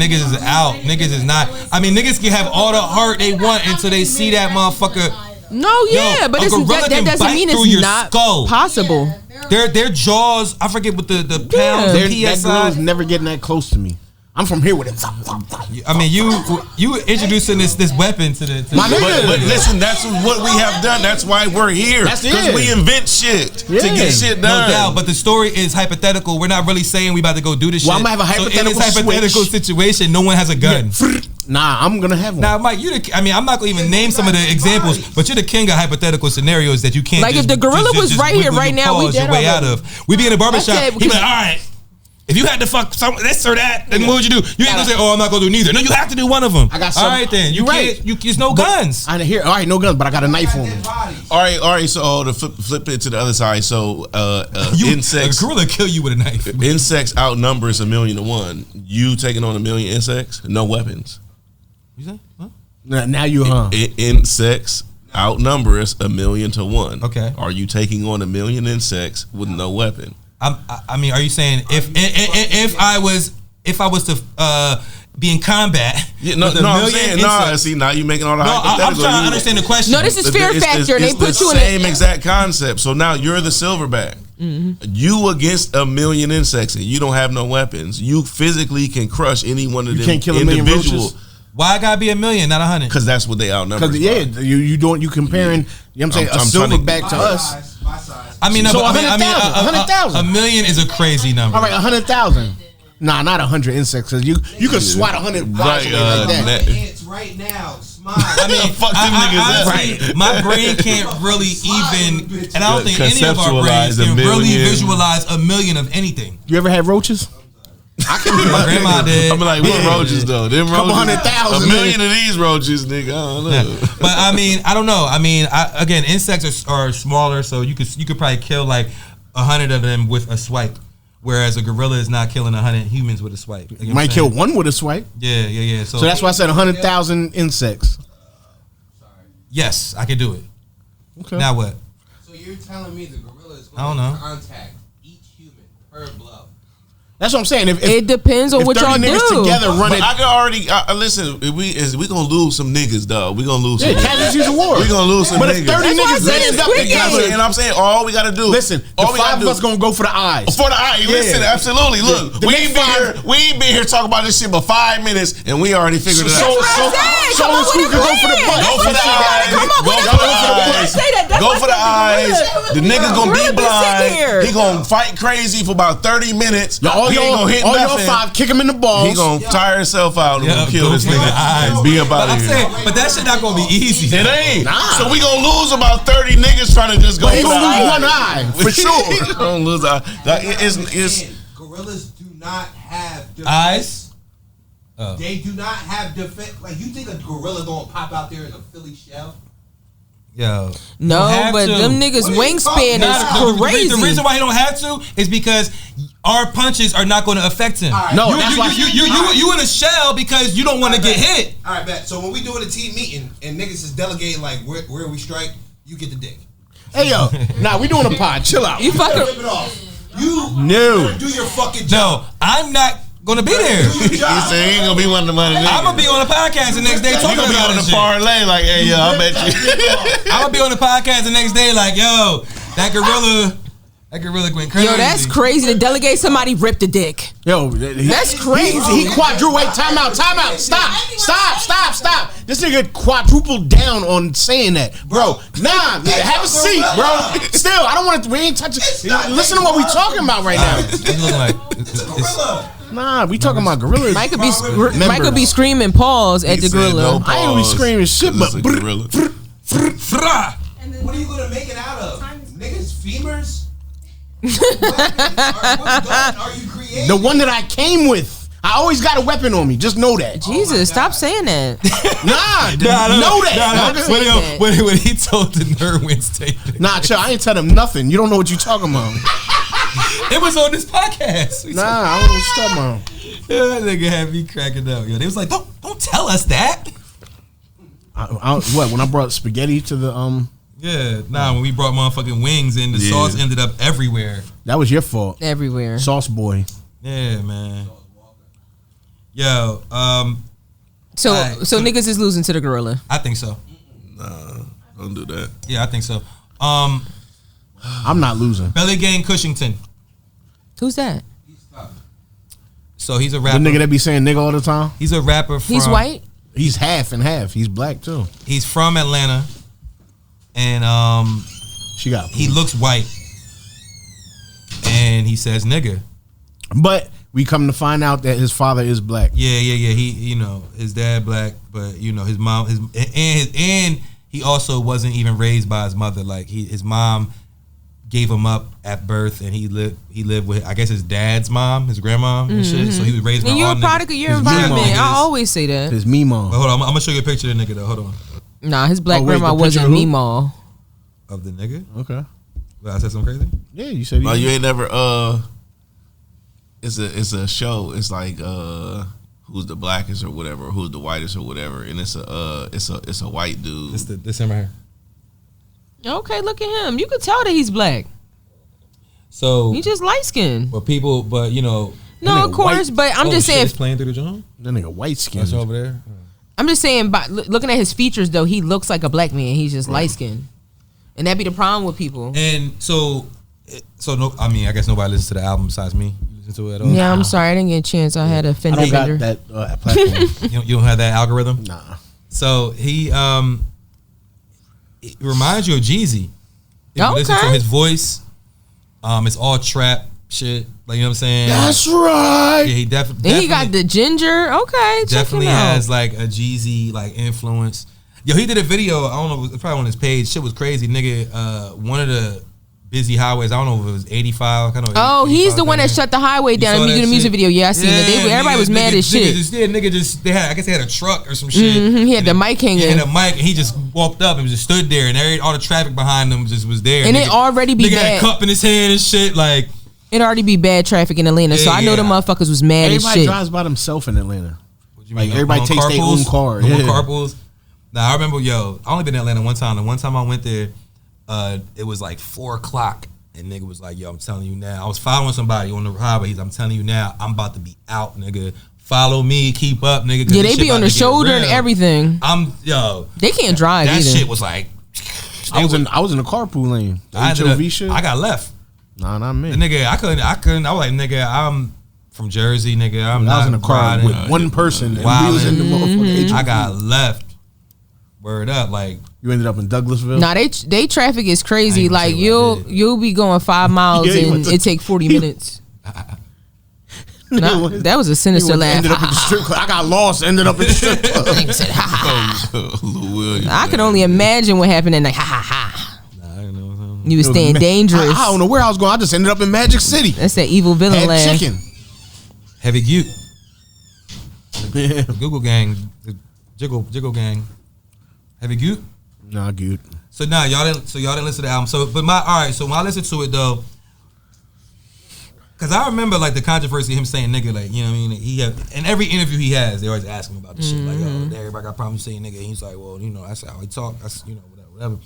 niggas is out. Niggas is not. I mean, niggas can have all the heart they want until they see that motherfucker. No, yeah, Yo, but a it's, gorilla that can doesn't bite mean through it's your not skull. possible. Their jaws. I forget what the pounds. That The gorilla's PSI. never getting that close to me. I'm from here with it. I mean, you introducing this weapon to the. My nigga. But listen, that's what we have done. That's why we're here. That's it. Because we invent shit to Yeah. get shit No done. doubt, but the story is hypothetical. We're not really saying we about to go do this Well, shit. I'ma have a So in this hypothetical hypothetical switch. situation, no one has a gun. Nah, I'm gonna have one. Now, Mike, I'm not gonna even name some of the examples, but you're the king of hypothetical scenarios that you can't. Like, just, if the gorilla was right here, wiggle right your now, we paws dead your way out already. of. We be in a barbershop. That's it, He be like, all right. If you had to fuck some this or that, then what would you do? You ain't gonna say, "Oh, I'm not gonna do neither." No, you have to do one of them. I got all some- right, then you right. There's no guns. I hear. All right, no guns, but I got a knife on me. All right. So to flip it to the other side. So insects. A gorilla kill you with a knife. Insects outnumbers 1,000,000 to 1. You taking on 1,000,000 insects? No weapons. You say? Huh? Now you, huh? Insects outnumber us 1,000,000 to 1. Okay. Are you taking on 1,000,000 insects with no weapon? I mean, are you saying if I was to be in combat? Yeah, no, with a I'm million saying insects- See, now you making all the No, I'm hypotheticals. trying to understand the question. No, this is fear factor. And they It's put the you in same a exact concept. So now you're the silverback. You against 1,000,000 insects, and you don't have no weapons. You physically can crush any one of You them can't kill 1,000,000 individual. roaches? Why I gotta be 1,000,000, not 100? Because that's what they outnumber. Because you comparing. You know what I'm saying, I'm a trying to- silverback to us. My size. I mean, So I mean, 100,000, 100,000. 1,000,000 is a crazy number. All right, 100,000. Nah, not 100 insects. Cause you could swat 100 flies Right, away like that. Ants right now. Smile. I mean, Fuck them niggas up. honestly, my brain can't really even, and I don't think any of our Conceptualize brains a can really million. visualize 1,000,000 of anything. You ever had roaches? My grandma did. I'm like, what roaches though? Them Couple roaches, 100,000, 1,000,000 of these roaches, nigga. I don't know. But I mean, I don't know. I mean, again, insects are smaller, so you could probably kill like 100 of them with a swipe, whereas a gorilla is not killing 100 humans with a swipe. You know You what might I'm kill saying? one with a swipe. Yeah. So that's why I said 100,000 insects. yes, I could do it. Okay. Now what? So you're telling me the gorilla is I don't going know. to contact each human per blow? That's what I'm saying. If it depends on what y'all do. Together run it. I can already listen. We gonna lose some niggas, dog. We gonna lose. Some casualties of war. We gonna lose some but niggas. But if 30 niggas stand up together, and I'm saying all we gotta do. Listen, the 5 of us gonna go for the eyes. For the eyes. Listen, absolutely. Look, we ain't been here talking about this shit for 5 minutes, and we already figured it out. So who can go for the butt? Go for the eyes. Go for the eyes. The niggas gonna be blind. He gonna fight crazy for about 30 minutes. All y'all 5 kick him in the balls. He gonna tire himself out and gonna kill this nigga and be up out of here. But that shit not gonna be easy. It ain't. So we gonna lose about 30 niggas trying to just go. He gonna lose one eye for sure. Gonna lose eye. Gorillas do not have eyes. They do not have defense. Like, you think a gorilla gonna pop out there in a Philly shell? Yo, no, but them niggas wingspan is crazy. The reason why he don't have to is because our punches are not going to affect him. Right. No, you in a shell because you don't want to get hit. All right, bet. So when we doing a team meeting and niggas is delegating like where we strike, you get the dick. Hey yo, we doing a pod. Chill out. You fucking rip it off. You do your fucking No, job. I'm not gonna be there. He said he ain't gonna be one of the money niggas. I'm gonna be on the podcast the next day talking about about on the shit. parlay like, hey yo, I bet you. I'm gonna be on the podcast the next day like, yo, that gorilla went crazy. Yo, that's crazy to delegate somebody rip the dick. Yo, that's crazy. He quadrupled. Wait, time out. Stop. This nigga quadrupled down on saying that, bro. Nah, have a seat, bro. Still, I don't want to. We ain't touching. Listen to what we talking about right now. It's a gorilla. Nah, we talking about gorillas. Mike could be screaming pause at the gorilla. I ain't gonna be screaming shit, but gorilla. What are you gonna make it out of? Niggas, femurs? What gun are you creating? The one that I came with. I always got a weapon on me. Just know that. Jesus, stop saying that. Know that. When he told the Nerwin statement. Nah, chill. I ain't tell him nothing. You don't know what you talking about. It was on this podcast. Nah, I don't know what you talking about. Yeah, that nigga had me cracking up. Yo, they was like, don't tell us that. What? When I brought spaghetti to the Yeah, when we brought motherfucking wings and the sauce ended up everywhere. That was your fault. Everywhere. Sauce boy. Yeah, man. Yo, so niggas is losing to the gorilla. I think so. Nah, don't do that. Yeah, I think so. I'm not losing. Belly Gang Kushington. Who's that? So he's a rapper. The nigga that be saying nigga all the time. He's a rapper from. He's white. He's half and half. He's black too. He's from Atlanta, and he looks white, and he says nigga. But we come to find out that his father is black. Yeah. He, his dad black, but his mom, and he also wasn't even raised by his mother. Like his mom gave him up at birth, and he lived with, I guess, his dad's mom, his grandma and shit. So he was raised by all niggas. And you're a product of your environment. I always say that. His Meemaw. Hold on, I'm gonna show you a picture of the nigga though. Hold on. Nah, his black grandma wasn't Meemaw. Of the nigga? Okay. Well, I said something crazy? Yeah, you said. No, you ain't never. It's a show. It's like who's the blackest or whatever, who's the whitest or whatever, and it's a white dude. This him right here. Okay, look at him. You could tell that he's black. So he just light skinned. But no, of course. But I'm just saying, playing through the joint. That nigga white skin. That's over there. I'm just saying, by looking at his features though, he looks like a black man. He's just light skinned, and that be the problem with people. And so no, I mean, I guess nobody listens to the album besides me. You listen to it at all? Yeah, I'm sorry, I didn't get a chance. I had a fender I don't bender. got that platform. You don't have that algorithm? Nah. So he it reminds you of Jeezy. If you listen to his voice, it's all trap shit. Like, you know what I'm saying? That's right. Yeah, he definitely. And he got the ginger. Okay, definitely check him out. has like a Jeezy like influence. Yo, he did a video. I don't know. It was probably on his page. Shit was crazy, nigga. One of the busy highways. I don't know if it was 85. Oh, he's the one that shut the highway down and you did a music video. Yeah, I seen it. Everybody was mad as shit. I guess they had a truck or some shit. He had the mic hanging. He had a mic, and he just walked up and just stood there, and all the traffic behind him just was there. And it already be bad. Nigga had a bad. cup in his hand and shit. Like, it already be bad traffic in Atlanta, so I know the motherfuckers was mad as shit. Everybody drives by themselves in Atlanta. What you like mean, everybody takes their own car. No more carpools. Nah, I remember. I only been in Atlanta one time. The one time I went there, it was like 4:00. And nigga was like, yo, I'm telling you now. I was following somebody on the highway. I'm telling you now, I'm about to be out, nigga. Follow me, keep up, nigga. Yeah, they be on the shoulder and everything. They can't drive that either. shit was like, I was in the carpool lane. The HOV shit. I got left. Nah, not me. The nigga, I couldn't. I was like, nigga, I'm from Jersey, nigga. I was in a car with one person, and we was in the motherfucking HOV. I got left. Word up, like you ended up in Douglasville. Nah, they traffic is crazy. Like you'll be going 5 miles and it take 40 minutes. Nah, that was a sinister laugh. Ended up in the strip club. I got lost. Ended up in the strip club. Nigga said, ha ha. I could only imagine what happened. And like, ha ha ha. You was staying dangerous. I don't know where I was going. I just ended up in Magic City. That's that evil villain Had laugh. chicken. Heavy Gute. The Google gang, the Jiggle gang. Heavy Gute. Nah, Gute. So y'all didn't listen to the album. So when I listened to it though. Cause I remember like the controversy of him saying nigga, like, you know what I mean? He had, in every interview he has, they always ask him about the shit. Like, oh, everybody got problems saying nigga. And he's like, well, you know, that's how he talk. That's, you know, whatever.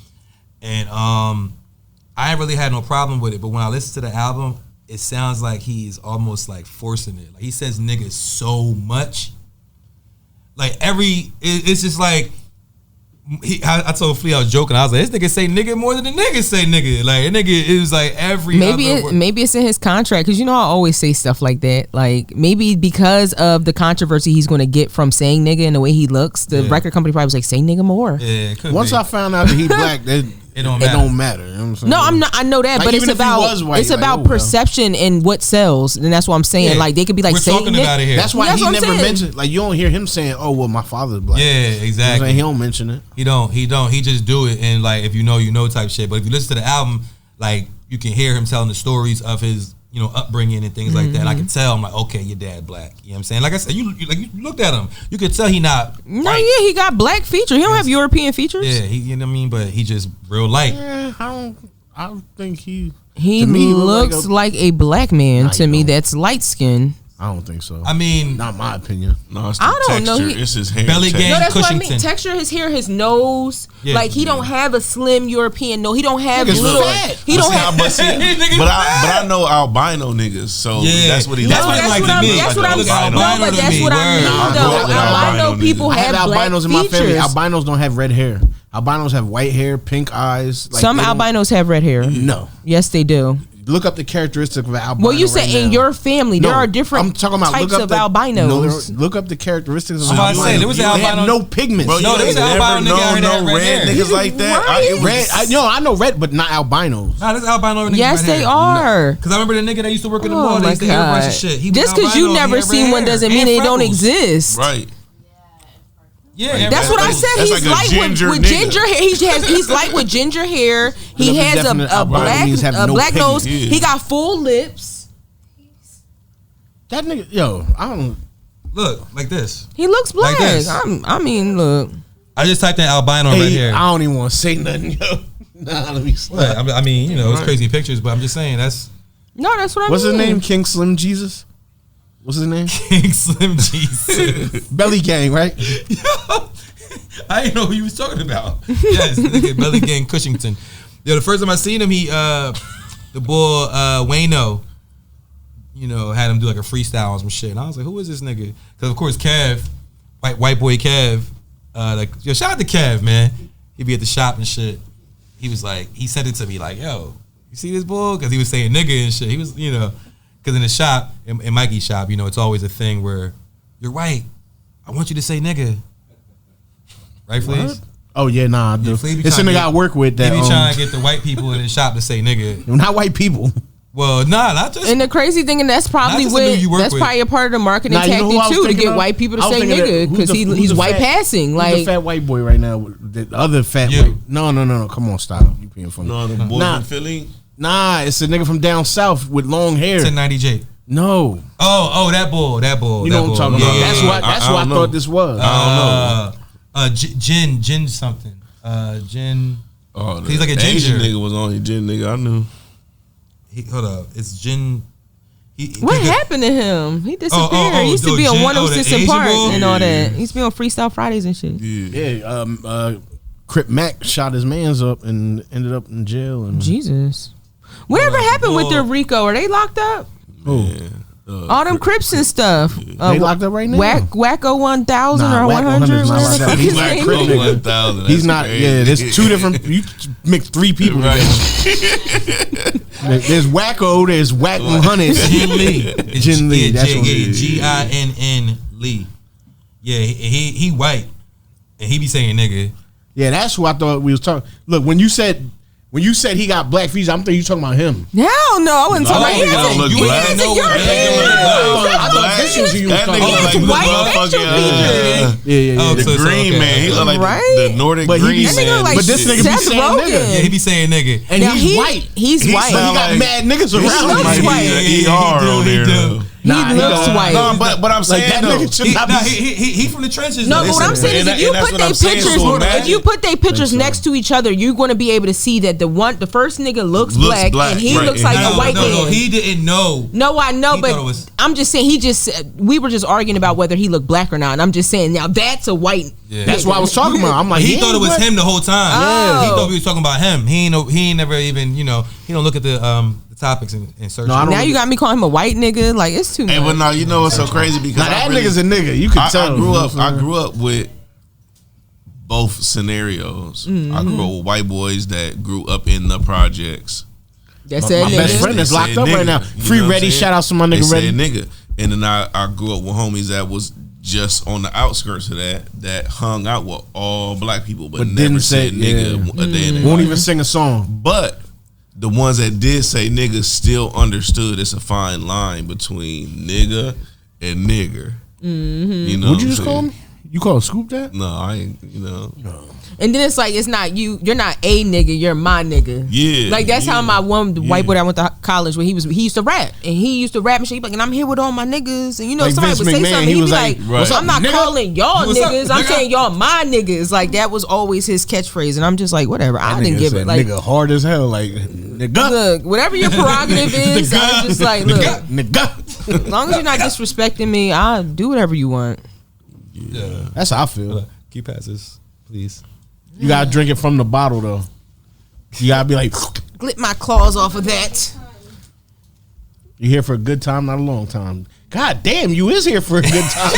And I really had no problem with it. But when I listen to the album, it sounds like he's almost like forcing it. Like he says nigga so much. Like it's just like, I told Flea I was joking. I was like, this nigga say nigga more than the nigga say nigga. Like, nigga, it was like every maybe it's in his contract, because you know I always say stuff like that. Like maybe because of the controversy he's going to get from saying nigga and the way he looks, the record company probably was like, say nigga more. Yeah, once I found out that he black, it don't matter. You know what I'm saying? No, I'm not. I know that, like, but it's about perception and what sells, and that's what I'm saying. Yeah. Like they could be like, we're talking about it here. That's why he never mentioned. Like you don't hear him saying, "Oh, well, my father's black." Yeah, exactly. You know, he don't mention it. He don't. He just do it, and like if you know, you know type shit. But if you listen to the album, like you can hear him telling the stories of his, you know, upbringing and things like that. And I can tell. I'm like, okay, your dad black. You know what I'm saying? Like I said, you looked at him. You could tell he not. No, yeah, he got black features. He don't have European features. Yeah, you know what I mean. But he just real light. Yeah, I don't think he. He looks like a black man to me. That's light skinned. I don't think so. I mean, not my opinion. No, it's the texture. It's his hair. Belly Gang that's Kushington. what I mean. Texture, his hair, his nose. Yeah. Like he don't have a slim European nose. He don't have little. He don't have. But I know albino niggas, so that's what he. That's what like to me. That's what I'm saying. But that's what I mean, though. Albino people have albinos in my features. family. Albinos don't have red hair. Albinos have white hair, pink eyes. Some albinos have red hair. No. Yes, they do. Look up the characteristics of an albino. Well, you say in your family there are different I'm talking about types of albinos. Look up the characteristics of an albino. There was an albino. They have no pigments. Bro, no, there was an albino nigga out here that had red hair. Niggas like that. I know red, but not albinos. Nah, there's albino niggas. Yes, they are. Because I remember the nigga that used to work in the mall. They used to airbrush and shit. Just because you never seen one doesn't mean they don't exist. Right. Yeah, that's what I said. He's light with ginger hair. He's light with ginger hair. He has a black nose. Yeah. He got full lips. That nigga, yo, I don't look like this. He looks black. Like this. I mean, look. I just typed in albino right here. I don't even want to say nothing, yo. Nah, let me slap. I mean, you know, it's crazy pictures, but I'm just saying that's. No, that's what I mean. What's his name? King Slim Jesus. What's his name? King Slim Jesus. Belly Gang, right? Yo, I didn't know who you was talking about. Yes, nigga, Belly Gang Kushington. Yo, the first time I seen him, he the boy Wayno, you know, had him do like a freestyle on some shit. And I was like, who is this nigga? Because of course Kev, white boy Kev, like, yo, shout out to Kev, man. He'd be at the shop and shit. He was like, he sent it to me like, yo, you see this bull? Because he was saying nigga and shit. He was, you know. Because in the shop, in Mikey's shop, you know, it's always a thing where you're right. I want you to say nigga. Right, Fleas? Oh, yeah, nah. It's a nigga I work with that. He be trying to get the white people in the shop to say nigga. Not white people. Well, nah, not just. And the crazy thing, and that's probably probably a part of the marketing tactic too, to get white people to say nigga, because he's white passing. Like the fat white boy right now, the other fat white. No. Come on, stop. You being funny. No, the boy from Philly. Nah, it's a nigga from down south with long hair. 1090J. No. Oh, that bull. You know what I'm talking about? That's what I thought this was. I don't know. Gin something. Gin. Oh, he's like a Asian ginger nigga was on Gin nigga. I knew. Hold up, it's Gin. What happened to him? He disappeared. He used to be on 106 and Park and all that. He used to be on Freestyle Fridays and shit. Yeah. Crip Mac shot his mans up and ended up in jail. And Jesus. Whatever happened with their Rico? Are they locked up? All them Crips and stuff. They locked up right now. Wacko 1000 or Whack 100. 100 is not like that. He's Black not Crip Crip. 1000. He's not. Yeah, there's two different. You mix three people Right. together. There's Wacko. There's Whack 100. Jin Lee. Jin Lee. That's what it is. Ginn Lee. Yeah, he white, and he be saying nigga. Yeah, that's who I thought we was talking. Look, when you said he got black features, I'm thinking you talking about him. Hell no, I wasn't talking about nigga don't him. look You black. ain't No, European. I thought this was who you was That talking nigga about. like It's white motherfucking, facial features. Yeah. Oh, the so green okay. man. He look like Right? the Nordic But he green be That nigga man. look like But this nigga be Seth saying Rogen. nigga. Yeah, he be saying nigga. And Now, he's white. He's He white. So he sound got like- mad niggas looks around him. white. He hard on there. though. He looks white. No, but I'm saying that though. nigga should not be. He from the trenches. No, though. but what I'm saying is, if you and that's put what their I'm saying, pictures, so if imagine- you put their pictures so. next to each other, you're going to be able to see that the first nigga looks black, and he right. looks like no, a white no, man. no, he didn't know. No, I know, He but thought it was- I'm just saying we were just arguing about whether he looked black or not, and I'm just saying now that's a white. Yeah. That's what I was talking about. I'm like, He thought it was ain't him the whole time. Oh. He thought we was talking about him. He ain't never even, he don't look at the topics and search. No, I don't- Now you got me calling him a white nigga. Like it's too much. Hey, but no, you know what's so crazy because Now that nigga's a nigga. You can I tell. grew up with both scenarios. Mm-hmm. I grew up with white boys that grew up in the projects. That's My that best nigga. friend is They locked said up right nigga, now. you Free know what I'm Ready. saying? Shout out to my They nigga said Ready. nigga. And then I grew up with homies that was just on the outskirts of that hung out with all black people, but never didn't say said nigga a day in their Won't life. even sing a song. But the ones that did say nigga still understood it's a fine line between nigga and nigger. Mm-hmm. You know, Would you what just I'm call saying? him? You call Scoop that? No, I ain't. You know, And then it's like it's not you. You're not a nigga. You're my nigga. Yeah, Like that's how my the white yeah. boy that I went to college with. He used to rap, and he used to rap and shit. He be like, and I'm here with all my niggas. And you know, Like somebody Vince would say McMahon, something. he He'd was be like, like, "What's up, I'm not nigga? calling y'all What's up, niggas. I'm nigga?" saying y'all my niggas. Like that was always his catchphrase, and I'm just like, whatever. I didn't give it. Like, nigga hard as hell. Like nigga, look, whatever your prerogative is, I'm just like, look. nigga. As long as you're not disrespecting me, I'll do whatever you want. Yeah. That's how I feel. Key passes, please. You gotta drink it from the bottle though. You gotta be like, Glip my claws off of that. you here for a good time, not a long time. God damn, you is here for a good time.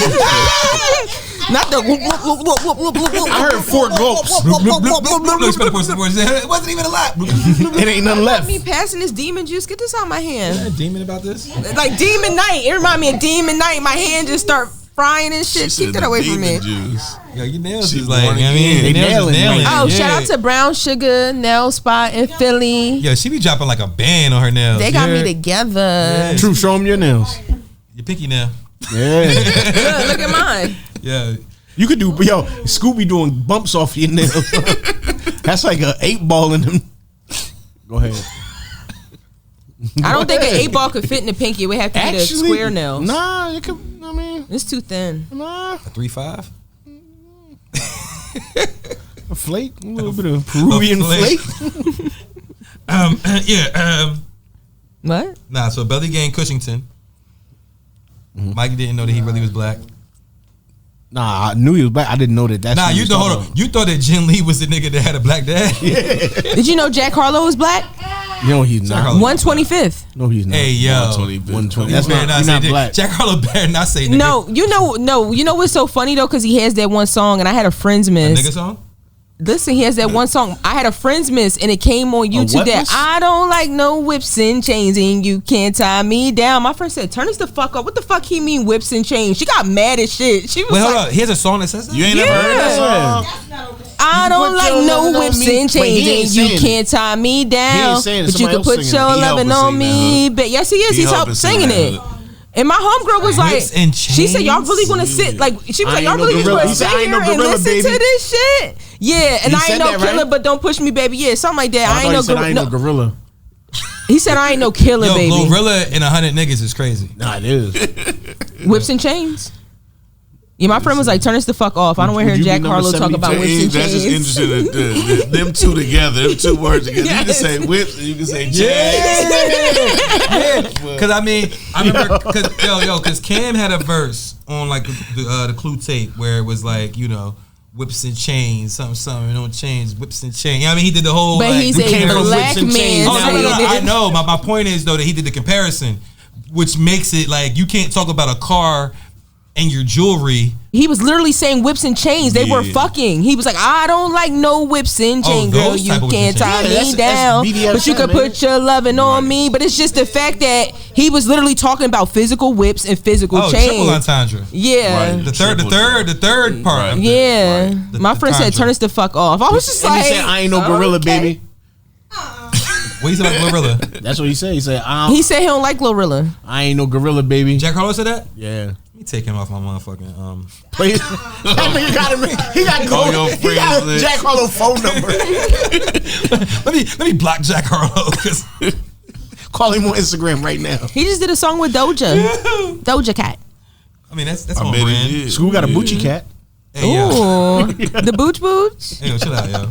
Not the whoop, whoop, whoop, whoop, whoop, whoop, whoop, whoop. I heard 4 gulps. It wasn't even a lot. It ain't nothing left. Me passing this demon juice. Get this out of my hand. Demon about this? Like Demon Night. It remind me of Demon Night. My hand just start frying and shit. She Keep said that away the from me. demon juice. Yo, your nails She's is like, born I mean, again. your They nails is nailing, nailing. Oh, yeah. shout out to Brown Sugar Nail Spot in Philly. Yo, she be dropping like a band on her nails. They got Yeah. me together. Yeah. True, show them your nails. Your pinky nail. Yeah. Look at mine. Yeah. You could do, yo, Scooby doing bumps off your nails. That's like a 8-ball in them. Go ahead. I don't think an 8-ball could fit in the pinky. It would have to be the square nails. Nah, it could, I mean, It's too thin. nah. 3-5. A flake, a little bit of Peruvian flake. flake. What? Nah, so Belly Gang Kushington. Mikey didn't know that he really was black. Nah, I knew he was black. I didn't know that. That's Nah, what he you was thought, talking hold on. You thought that Jin Lee was the nigga that had a black dad? Did you know Jack Harlow is black? about. No, he's not. Harlow. 125th. No, he's not. Hey, yo. 120. That's You better not, he's say not that. black. Jack Harlow better not say nigga. No, you know what's so funny though? Because he has that one song, and I had a friends miss. Nigga song? Listen, he has that one song. I had a friends miss, and it came on YouTube what that miss? I don't like no whips and chains, and you can't tie me down. My friend said, "Turn this the fuck up." What the fuck he mean whips and chains? She got mad as shit. She was Wait, hold like, up. He has a song that says that? You ain't never heard that song? That's not okay. I don't put like your no lovin' on whips me. and But he chains, ain't and you saying can't tie me down. saying it. But you Somebody can put else your singing it. He loving helping on sing me. that But yes, he is. He's helping singing it. And my homegirl was like, Whips and she said, y'all really chains? want to sit, like, she was I like, ain't y'all no really just gorilla. want He to said, sit I ain't no here and gorilla, listen baby. to this shit? Yeah, and He I said ain't no that, right? killer, but don't push me, baby. Yeah, something like that. I I ain't no thought he said I ain't no gorilla. gorilla. He said, I ain't no killer, Yo, baby. Glorilla and 100 niggas is crazy. Nah, it is. Whips and chains. Yeah, my friend was like, turn this the fuck off. I don't want to Would hear you Jack be number Harlow talk about whips and That's just chains. interesting. That them two together, them two words together. You can Yes. say whips and you can say chains. Yeah. Because I mean, I remember, because Cam had a verse on like the Clue tape where it was like, you know, whips and chains, something don't change, whips and chains. You know what I mean? He did the whole. But he's a black man. I know. My point is though that he did the comparison, which makes it like you can't talk about a car and your jewelry. He was literally saying whips and chains. They were fucking. He was like, I don't like no whips and chain, girl. You can't tie me down, but you can put your loving on me. But it's just the fact that he was literally talking about physical whips and physical chains. Triple entendre. Yeah. Right. The third part. Right. Yeah. My friend said, turn us the fuck off. I was just like, he said, I ain't no gorilla, baby. What he said about Gorilla? That's what he said. He said he don't like Glorilla. I ain't no gorilla, baby. Jack Harlow said that? Yeah. Let me take him off my motherfucking Please. He got Jack Harlow phone number. let me block Jack Harlow because call him on Instagram right now. He just did a song with Doja Cat. I mean that's on brand. School got a Boochie cat. Hey, ooh, the booch. Hey, yo, chill out, yo.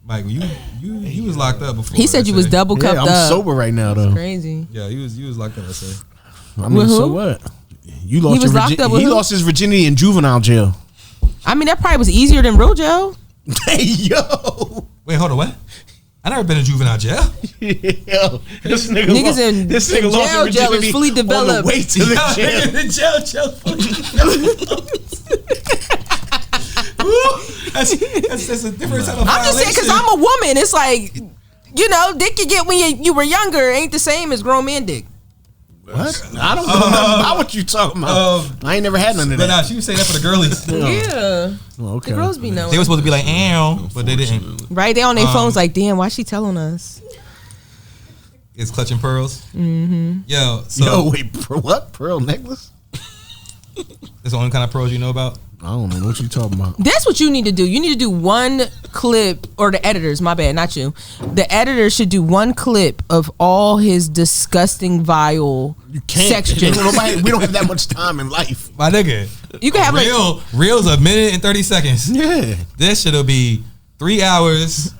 Mike, you was locked up before. He said you was double cupped up. I'm sober right now though. That's crazy. Yeah, you was locked up. I say. I mean, so what? You lost. He was locked up with He lost his virginity in juvenile jail. I mean, that probably was easier than real jail. Hey yo. Wait, hold on. What? I never been in juvenile jail. Yo, this nigga niggas in jail is fully developed. On the way to the jail. The that's a different type of violation. I'm just saying because I'm a woman. It's like, dick you get when you were younger ain't the same as grown man dick. What? I don't know nothing about what you talking about. I ain't never had none of that. But nah, she was saying that for the girlies. Yeah. Oh, okay. The girls be knowing. They were supposed to be like, "Ow," but they didn't. Right? They on their phones like, damn, why she telling us? It's clutching pearls. Mm-hmm. Yo, wait, what? Pearl necklace? That's the only kind of pearls you know about? I don't know what you talking about. That's what you need to do. You need to do one clip, or the editors, my bad, not you. The editor should do one clip of all his disgusting, vile sex jokes. We don't have that much time in life. My nigga. You can have reels a minute and 30 seconds. Yeah. This shit'll be 3 hours.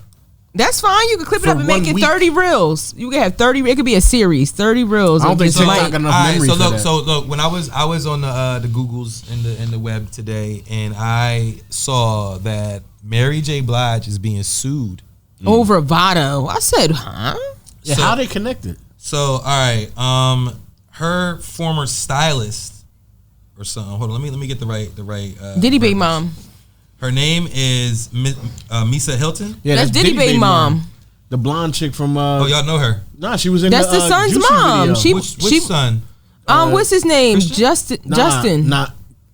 That's fine. You can clip it up and make it 30 reels. You can have 30. It could be a series, 30 reels. I don't think TikTok got enough memory for that. So look, when I was on the Googles and the web today, and I saw that Mary J. Blige is being sued over Vado. I said, huh? Yeah, how they connected? So all right, her former stylist or something. Hold on, let me get the right. Diddy Baby Mom. Her name is Misa Hilton. Yeah, that's Diddy Baby Mom. The blonde chick from. Oh, y'all know her? Nah, she was in. That's the son's Juicy mom. video. Which son? What's his name? Christian? Justin.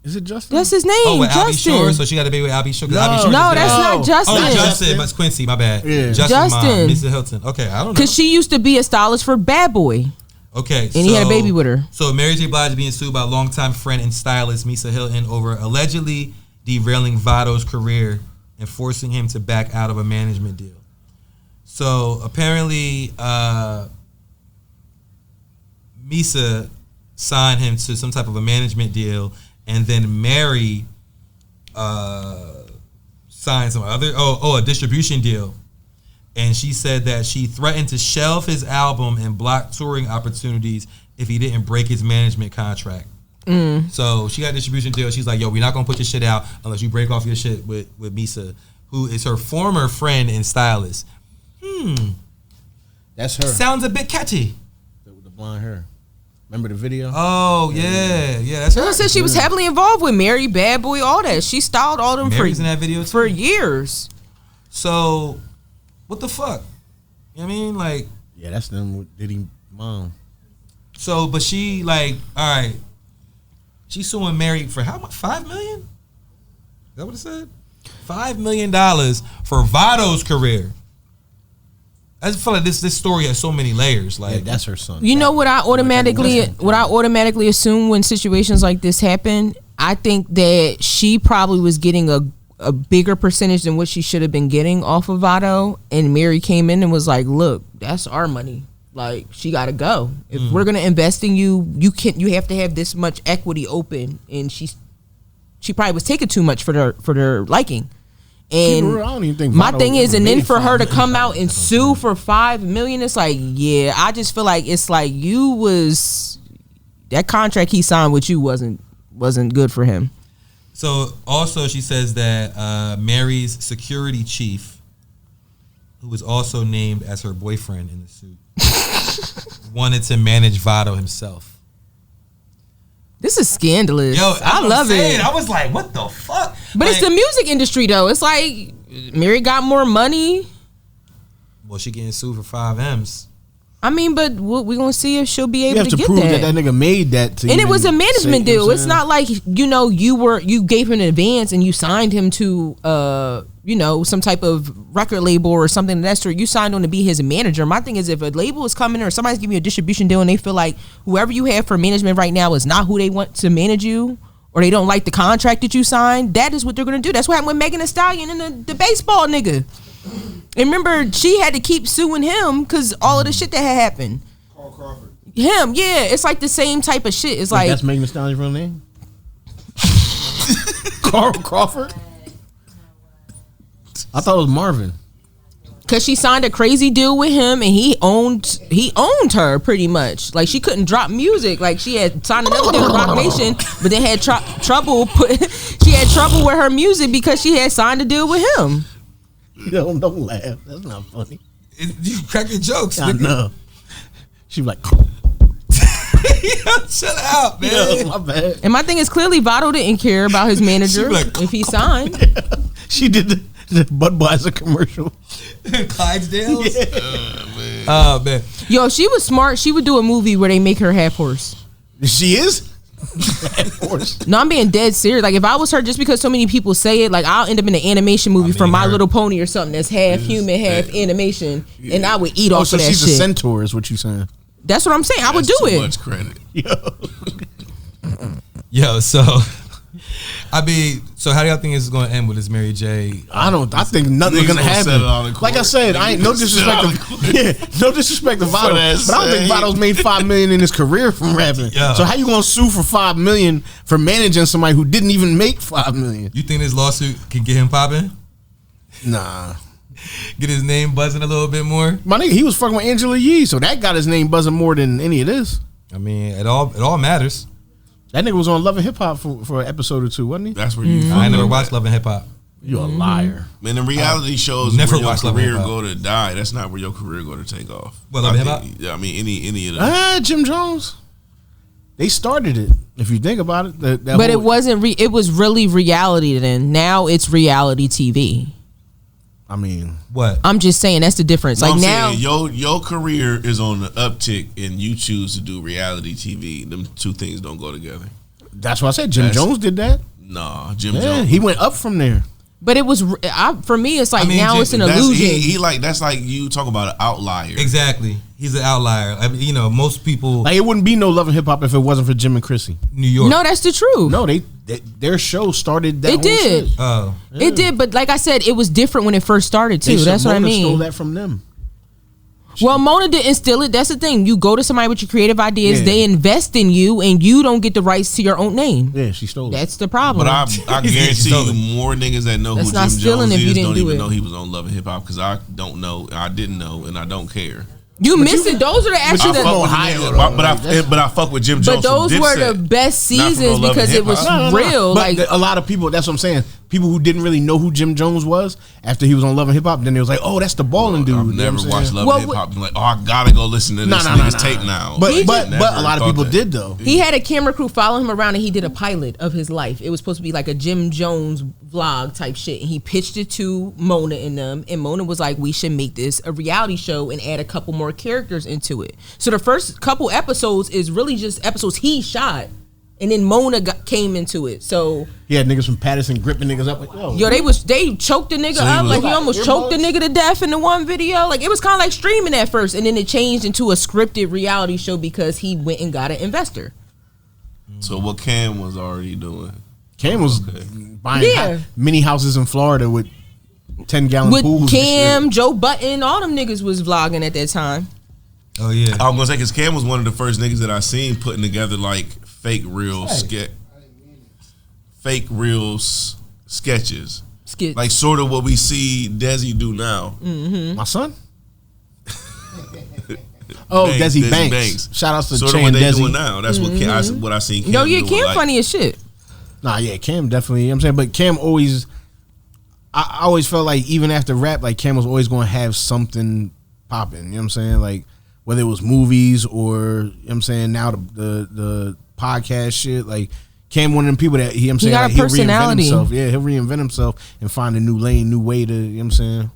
Is it Justin? That's his name. Oh, with Justin. Albie Shore. So she got a baby with Albie Shore. No, that's not Justin. Oh, Justin, but it's Quincy. My bad. Yeah. Justin. Mom, Misa Hilton. Okay, I don't know. Because she used to be a stylist for Bad Boy. Okay, and he had a baby with her. So Mary J. Blige is being sued by longtime friend and stylist Misa Hilton over allegedly derailing Vado's career and forcing him to back out of a management deal. So apparently, Misa signed him to some type of a management deal, and then Mary signed some other a distribution deal. And she said that she threatened to shelve his album and block touring opportunities if he didn't break his management contract. So she got a distribution deal. She's like, yo, we're not going to put your shit out unless you break off your shit with Misa, who is her former friend and stylist. That's her. Sounds a bit catchy. With the blonde hair. Remember the video? Oh, yeah. That's her. She said she was heavily involved with Mary, Bad Boy, all that. She styled all them Mary's in that video for years. So, what the fuck? You know what I mean? Like, yeah, that's them with Diddy Mom. So, but she like, all right, she's suing Mary for how much? $5 million? Is that what it said? $5 million for Vado's career. I just feel like this story has so many layers. Like, that's her son. You know what I automatically assume when situations like this happen? I think that she probably was getting a bigger percentage than what she should have been getting off of Vado, and Mary came in and was like, "Look, that's our money. Like, she got to go. If we're gonna invest in you, you have to have this much equity open." And she probably was taking too much for their liking. And I don't even think my thing is, and then for her to come out and sue for $5 million, it's like, yeah, I just feel like it's like that contract he signed with you wasn't good for him. So also she says that Mary's security chief, who was also named as her boyfriend in the suit, wanted to manage Vado himself. This is scandalous. Yo, I love it. I was like, what the fuck? But it's the music industry though. It's like Mary got more money. Well, she getting sued for 5 M's. I mean, but we're gonna see if she'll be able You have to to get prove that. that nigga made that. To And it was a even management say, you know deal. what I'm It's saying? not like you gave him an advance and you signed him to some type of record label or something of that sort. You signed on to be his manager. My thing is, if a label is coming or somebody's giving you a distribution deal and they feel like whoever you have for management right now is not who they want to manage you, or they don't like the contract that you signed, that is what they're gonna do. That's what happened with Megan Thee Stallion and the baseball nigga. And remember, she had to keep suing him because all of the shit that had happened. Carl Crawford. Him, yeah, it's like the same type of shit. It's like that's Megan Thee Stallion's real name. Carl Crawford. I thought it was Marvin. Cause she signed a crazy deal with him and he owned her pretty much. Like she couldn't drop music. Like she had signed another deal with Roc Nation, but then had trouble with her music because she had signed a deal with him. Don't laugh. That's not funny. You cracking jokes. I know. She was like, Yo, chill out, man. yeah, my bad. And my thing is clearly Vado didn't care about his manager like, if he signed. She did the Budweiser commercial. Clydesdales? Yeah. Oh, man. Yo, she was smart. She would do a movie where they make her half horse. She is? Of course. No, I'm being dead serious. Like if I was her, just because so many people say it, like I'll end up in an animation movie for My Little Pony or something that's half human, half animation, and I would eat off so of that she's shit. a centaur is what you saying. That's what I'm saying. I would That's do too it. much credit. Yo, so I mean, so how do y'all think this is going to end with this Mary J? I think nothing's Niggas gonna gonna settle out happen. in Like I court. said, I ain't no Niggas settle disrespect to no disrespect to Vado, but I that don't think say. Vado's made $5 million in his career from rapping. Yeah. So how you gonna sue for $5 million for managing somebody who didn't even make $5 million? You think this lawsuit can get him popping? Nah. Get his name buzzing a little bit more? My nigga, he was fucking with Angela Yee, so that got his name buzzing more than any of this. I mean, it all matters. That nigga was on Love and Hip Hop for an episode or two, wasn't he? That's where you. I ain't never watched Love and Hip Hop. You a liar. Man, the reality shows never where your watched Love and career Hip Hop. go to die. That's not where your career go to take off. What, Love and Hip Hop? Yeah, I mean any of them. Jim Jones. They started it. If you think about it, But it wasn't. It was really reality then. Now it's reality TV. I mean, What? I'm just saying that's the difference. No, Like I'm now, saying your career is on the uptick, and you choose to do reality TV. Them two things don't go together. that's why I said Jim That's- Jones did that. Nah, Jim Yeah, Jones. he went up from there. but it was for me. It's like I mean, now it's an That's- illusion. He like that's like you talk about an outlier. Exactly. He's an outlier. I mean, most people, Like it wouldn't be no Love and Hip Hop if it wasn't for Jim and Chrissy. New York. No, that's the truth. No, their show started that. It whole did. shit. Oh. It did, but like I said, it was different when it first started too. That's what I Mona stole mean. that from them. Well, Mona didn't steal it. That's the thing. You go to somebody with your creative ideas, Yeah. they invest in you, and you don't get the rights to your own name. Yeah, she stole it. That's the problem. But I guarantee Stole you, it. more niggas that know That's who not Jim stealing Jones if you is didn't don't do even it. know he was on Love and Hip Hop because I don't know, I didn't know, and I don't care. you missed it. Those are the I actually fuck the. with Ohio, the though. nigga, but I fuck with Jim Jones. But those from were Dipset. the best Not from seasons no Love because and it was Hip-Hop. real. But Like a lot of people, that's what I'm saying. People who didn't really know who Jim Jones was after he was on Love and Hip Hop, then it was like, oh, that's the balling dude. I've You know never what I'm watched saying? Love Well, and Hip Hop. Like, oh, I gotta go listen to this nigga's tape now. But Like, but never a lot of thought people that. did though. he had a camera crew follow him around, and he did a pilot of his life. It was supposed to be like a Jim Jones vlog type shit, and he pitched it to Mona and them, and Mona was like, we should make this a reality show and add a couple more characters into it. So the first couple episodes is really just episodes he shot, and then Mona came into it. So He had niggas from Patterson gripping niggas up like, yo, yo, they choked the nigga So he up, was- like he almost Earbuds? choked the nigga to death in the one video. Like it was kind of like streaming at first, and then it changed into a scripted reality show because he went and got an investor. So what Cam was already doing. Cam was buying Yeah. mini houses in Florida with 10-gallon With pools. and Cam, shit. Joe Button, all them niggas was vlogging at that time. Oh, yeah. I'm gonna say because Cam was one of the first niggas that I seen putting together like fake real sketches, Skit. like sort of what we see Desi do now. My son. Oh, Desi Banks. Shout outs to Sort Che of what and they Desi. doing now. That's what I seen. Cam Yo, yeah, doing, Cam like, funny as shit. Nah, yeah, Cam definitely. You know what I'm saying, but Cam always. I always felt like even after rap, like Cam was always going to have something popping. You know what I'm saying? Like whether it was movies or you know what I'm saying now the podcast shit. Like Cam, one of them people that you know what I'm saying, got like, a he'll personality. reinvent himself. Yeah, he'll reinvent himself and find a new lane, new way to. You know what I'm saying?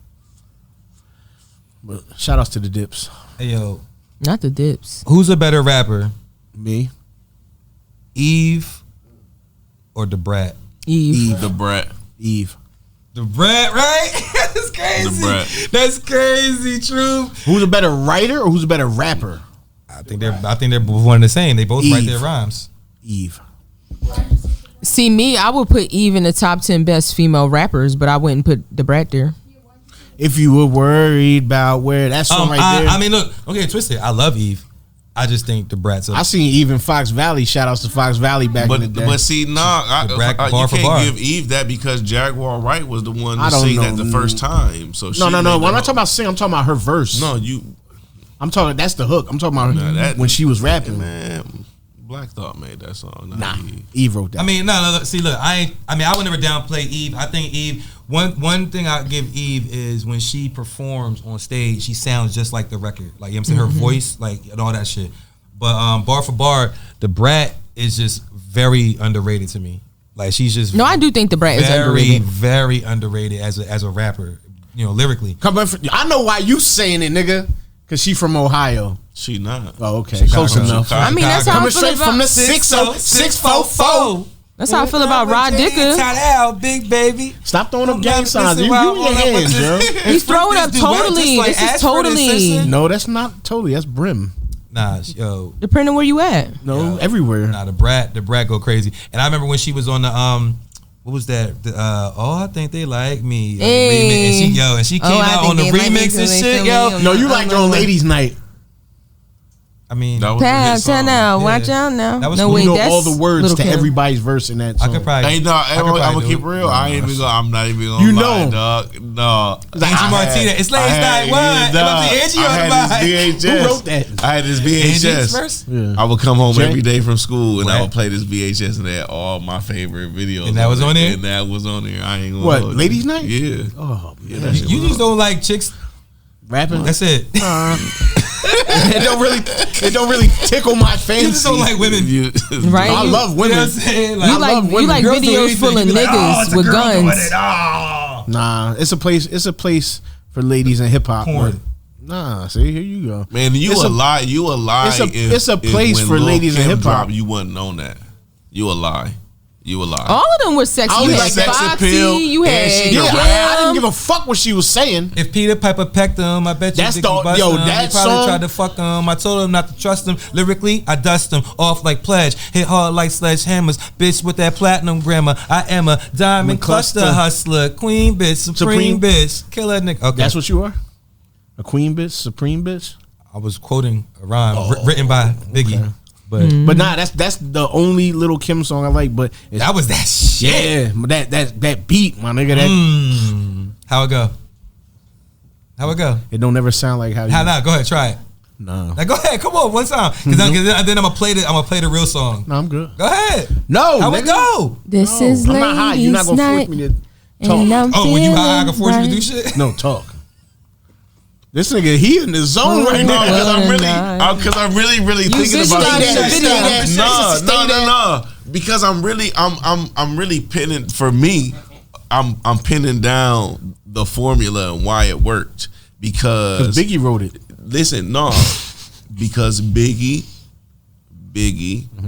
But shout outs to the Dips. Hey yo, Not the Dips. who's a better rapper, Me, Eve or the Brat? Eve. The Brat. Eve. The Brat, right? That's crazy. The Brat. That's crazy. True. Who's a better writer or who's a better rapper? I think they're both one and the same. They both write Eve. their rhymes. Eve. See me, I would put Eve in the top 10 best female rappers, but I wouldn't put the Brat there. If you were worried about where that song right there. I mean, look, okay, twisted. I love Eve. I just think the Brat's I seen Eve in Fox Valley. Shout outs to Fox Valley back in the day. But see, nah, The Brat you bar for bar. can't give Eve that because Jaguar Wright was the one I to don't sing know. that the first time. So no. When I'm talking about sing, I'm talking about her verse. No, you I'm talking. That's the hook. I'm talking about Nah, that- when she was rapping. man. Black Thought made that song. not Nah, Eve. Eve wrote that. I mean, no. See, look, I would never downplay Eve. I think Eve. One thing I give Eve is when she performs on stage, she sounds just like the record. Like you know what I'm saying, her voice, like and all that shit. But bar for bar, the Brat is just very underrated to me. Like she's just No, I do think the Brat is very, underrated. very underrated as a rapper. You know, lyrically. I know why you saying it, nigga. Cause she from Ohio. She not. Oh, okay, Chicago. close enough. Chicago. I mean, that's how I Coming feel straight from the about. 644. That's how I feel about Rod Dicker. Out, big baby. Stop throwing up gang Listen, signs. You while in your I'm on hands, up, yo. He's throwing up totally. This is totally. No, that's not totally. That's Brim. Nah, yo, Depending on where you at. No, Yeah. everywhere. nah, the Brat go crazy. And I remember when she was on the what was that? I think they like me. Hey. And she came I out think on the they like me remix 'cause and they shit, feel yo. me. No, you like your own ladies' night. I mean, That was a hit Pass song. now, Yeah. watch out now. That was No cool. wait, You know that's all the words Lil' to Kim. everybody's verse in that I song. could probably. Hey, no, I'm gonna keep it real. I'm not even gonna You lie, know. dog. No. Angie Martinez. It's ladies' night. What? Angie on the mic. Who wrote that? I had this Angie's VHS. verse? Yeah. I would come home Jay? every day from school and I Right. would play this VHS and they had all my favorite videos. And that was on there? And that was on there. I ain't gonna What, hold you. ladies' night? Yeah. Oh, Yeah, man. that shit You was just don't like chicks. Rapping? That's it. It don't really tickle my fancy. You just don't like women. Right? I love You know women. what I'm saying? You I like love you women. like Girls do videos anything. full of You be like, niggas it's a with girl doing guns. it. Oh. Nah, it's a place for ladies in hip hop. Porn. Nah, see, here you go. Man, you It's a a- lie. You a lie. it's a place when for Lil' ladies in Kim hip-hop. dropped, you wouldn't known that. You a lie. You a lie. All of them were sexy. I You was had like sex Foxy, appeal, you and had she Yeah, could Kim. I didn't give a fuck what she was saying. If Peter Piper pecked him, I bet you That's Dickie the- bust yo, him. that He probably song- tried to fuck him. I told him not to trust him. Lyrically, I dust him off like Pledge. Hit hard like sledgehammers. Bitch with that platinum grammar. I am a diamond cluster cluster. hustler. Queen bitch, supreme bitch. Killer nigga. Okay. That's what you are? A queen bitch? Supreme bitch? I was quoting a rhyme written by Biggie. okay. But But nah, that's the only Little Kim song I like. But it's, that was that shit. yeah, that beat, my nigga. That How it go? How it go? it don't ever sound like how you. How not? Go ahead, try it. No, Now go ahead, come on, one time. Cause then I'm gonna play the real song. no, I'm good. Go ahead. No, How nigga. it go? This No, is I'm not high. You're not ladies' gonna force night, me to and talk. I'm Oh, when you high, I can feeling force you to do right. shit. No, talk. This nigga, he in the zone right No, now. because I'm really thinking just about stay there, this. stay there. No. Because I'm really pinning for me. I'm pinning down the formula and why it worked. Because Biggie wrote it. listen, no, because Biggie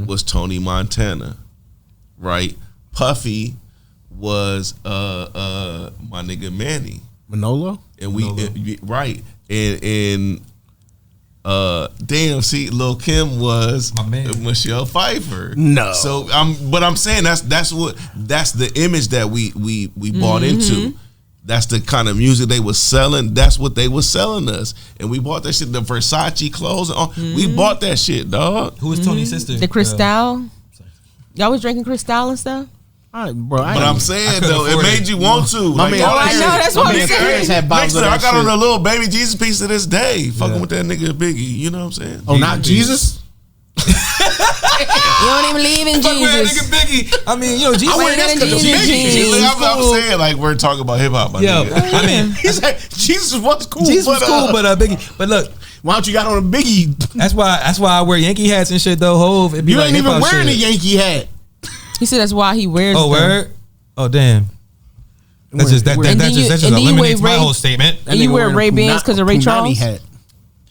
was Tony Montana, right? Puffy was my nigga Manny. Manolo. And we right and damn, see, Lil' Kim was My man. Michelle Pfeiffer. No. So I'm saying that's the image that we bought into. That's the kind of music they was selling. That's what they was selling us, and we bought that shit. The Versace clothes, and all. We bought that shit, dog. Who was Tony's sister? The Cristal. Y'all was drinking Cristal and stuff? All right, bro. But I'm saying couldn't though, it afford made it. you want to. My man, I know, that's what I'm saying. Parents had bottles Next of I that got on shit. a little baby Jesus piece to this day, fucking Yeah. with that nigga Biggie. You know what I'm saying? Oh, not Jesus. You don't even believe in Fuck with that Jesus. nigga Biggie. I mean, yo, Jesus. I wear that because of Jesus Biggie. jeans. I'm saying like we're talking about hip hop. Yo, I mean, He's like, Jesus was cool. Jesus was cool, but Biggie. But look, why don't you got on a Biggie? that's why I wear Yankee hats and shit though. Hove, it be You like ain't even hip-hop wearing a shit. Yankee hat. He said that's why he wears Oh, them. word. Oh, damn. That's just that. And That then you- just and then you eliminates wear my Ray- whole statement. And you wear Ray-Bans because of Ray Charles? Hat.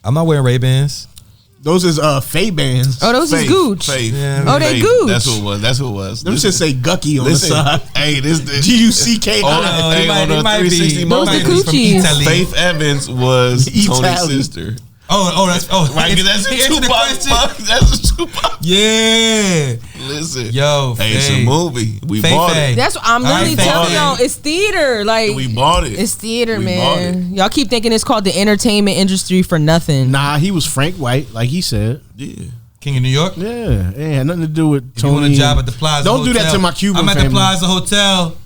I'm not wearing Ray-Bans. Those is Faye bands. Oh, those is Gooch. Yeah. Oh, they Gooch. That's what it was. That's what it was. Them should say Gucky on Listen, the side. hey, this Gucky. Oh, hey, it might- on it the might be- 360 Those might the be from coochies. Italy. Faith Evans was Tony's Italian. sister. Oh, that's Right, that's a answer the Tupac. question. That's a Tupac. Yeah. Listen, Yo, hey, it's a Faye. movie. We Faye, bought Faye. it. That's what I'm literally Alright, telling Faye. y'all. It's theater. Like We bought it. it's theater, We bought man. Y'all keep thinking it's called the entertainment industry for nothing. Nah, he was Frank White, like he said. Yeah. King of New York. Yeah, it had nothing to do with If you want Tony. a job at the Plaza Don't do that Hotel, to my Cuban I'm at family. the Plaza Hotel.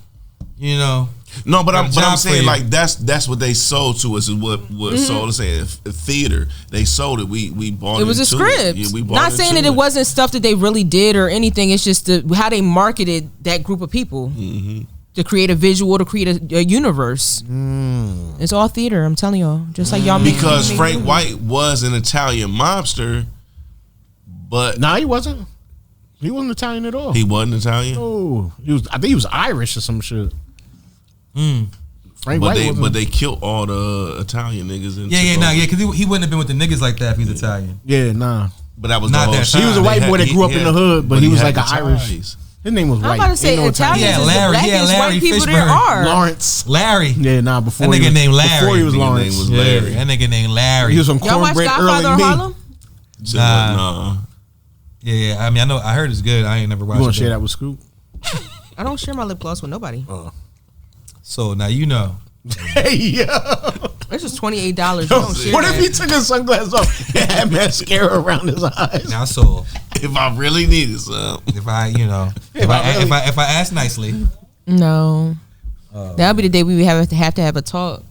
You know. No, but Got a I'm job for saying you. like that's what they sold to us is what sold us saying theater. They sold it. We bought it. It was a into script. Yeah, we bought Not saying into that it wasn't stuff that they really did or anything. It's just how they marketed that group of people to create a visual, to create a universe. It's all theater. I'm telling y'all. Just like y'all. because make Frank movies. White was an Italian mobster, but Nah, he wasn't. He wasn't Italian at all. he wasn't Italian. Oh, he was. I think he was Irish or some shit. Frank But White they wasn't. but they killed all the Italian niggas. In Because he wouldn't have been with the niggas like that if he's Italian. Yeah, nah. But that was Not the whole that shit. He was a white They boy that he- grew up in the hood, but he was had like an the Irish. ties. His name was White. I'm about to say Ain't no Italians Yeah, is Larry. the Yeah, blackest Larry white people Fishburne. there are. Lawrence. Larry. Yeah, nah. Before That he nigga was, named Larry. Before he was Nigga name Lawrence. was Yeah, Larry. that nigga named Larry. He was on Y'all watch Cornbread Godfather early. of Me. Harlem? So, Nah. nah. Yeah, I mean, I heard it's good. I ain't never You watched want it. to share that with Scoop? I don't share my lip gloss with nobody. So now you know. Hey, yo. It's just $28. You don't share What if that. he took his sunglasses off and had mascara around his eyes? Now, so If I really needed some, if I, you know, if I ask nicely, No. That'll be the day we would have to have a talk.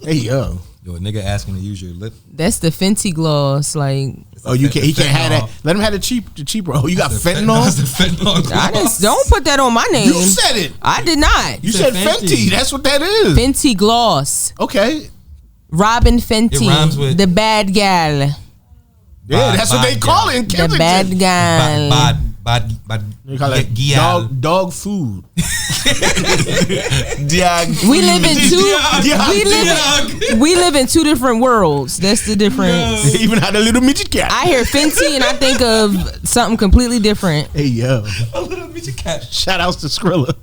Hey, yo. yo, a nigga asking to use your lip. That's the Fenty gloss. Like, Oh, you can't. He can't have Fentanyl. that. Let him have the cheaper. Oh, you got That's the fentanyl. fentanyl. I didn't. Don't put that on my name. You said it. I did not. You said said Fenty. Fenty. That's what that is. Fenty gloss. Okay. Robin Fenty. It rhymes with- the bad gal. Yeah, Bad- that's what they bad call guy. it in The Kensington. bad gal. Bad. They call it Gial. dog food. We live in we live in two different worlds. That's the difference. They even had a little midget cat. I hear Fenty and I think of something completely different. Hey, yo. A little midget cat. Shout outs to Skrilla.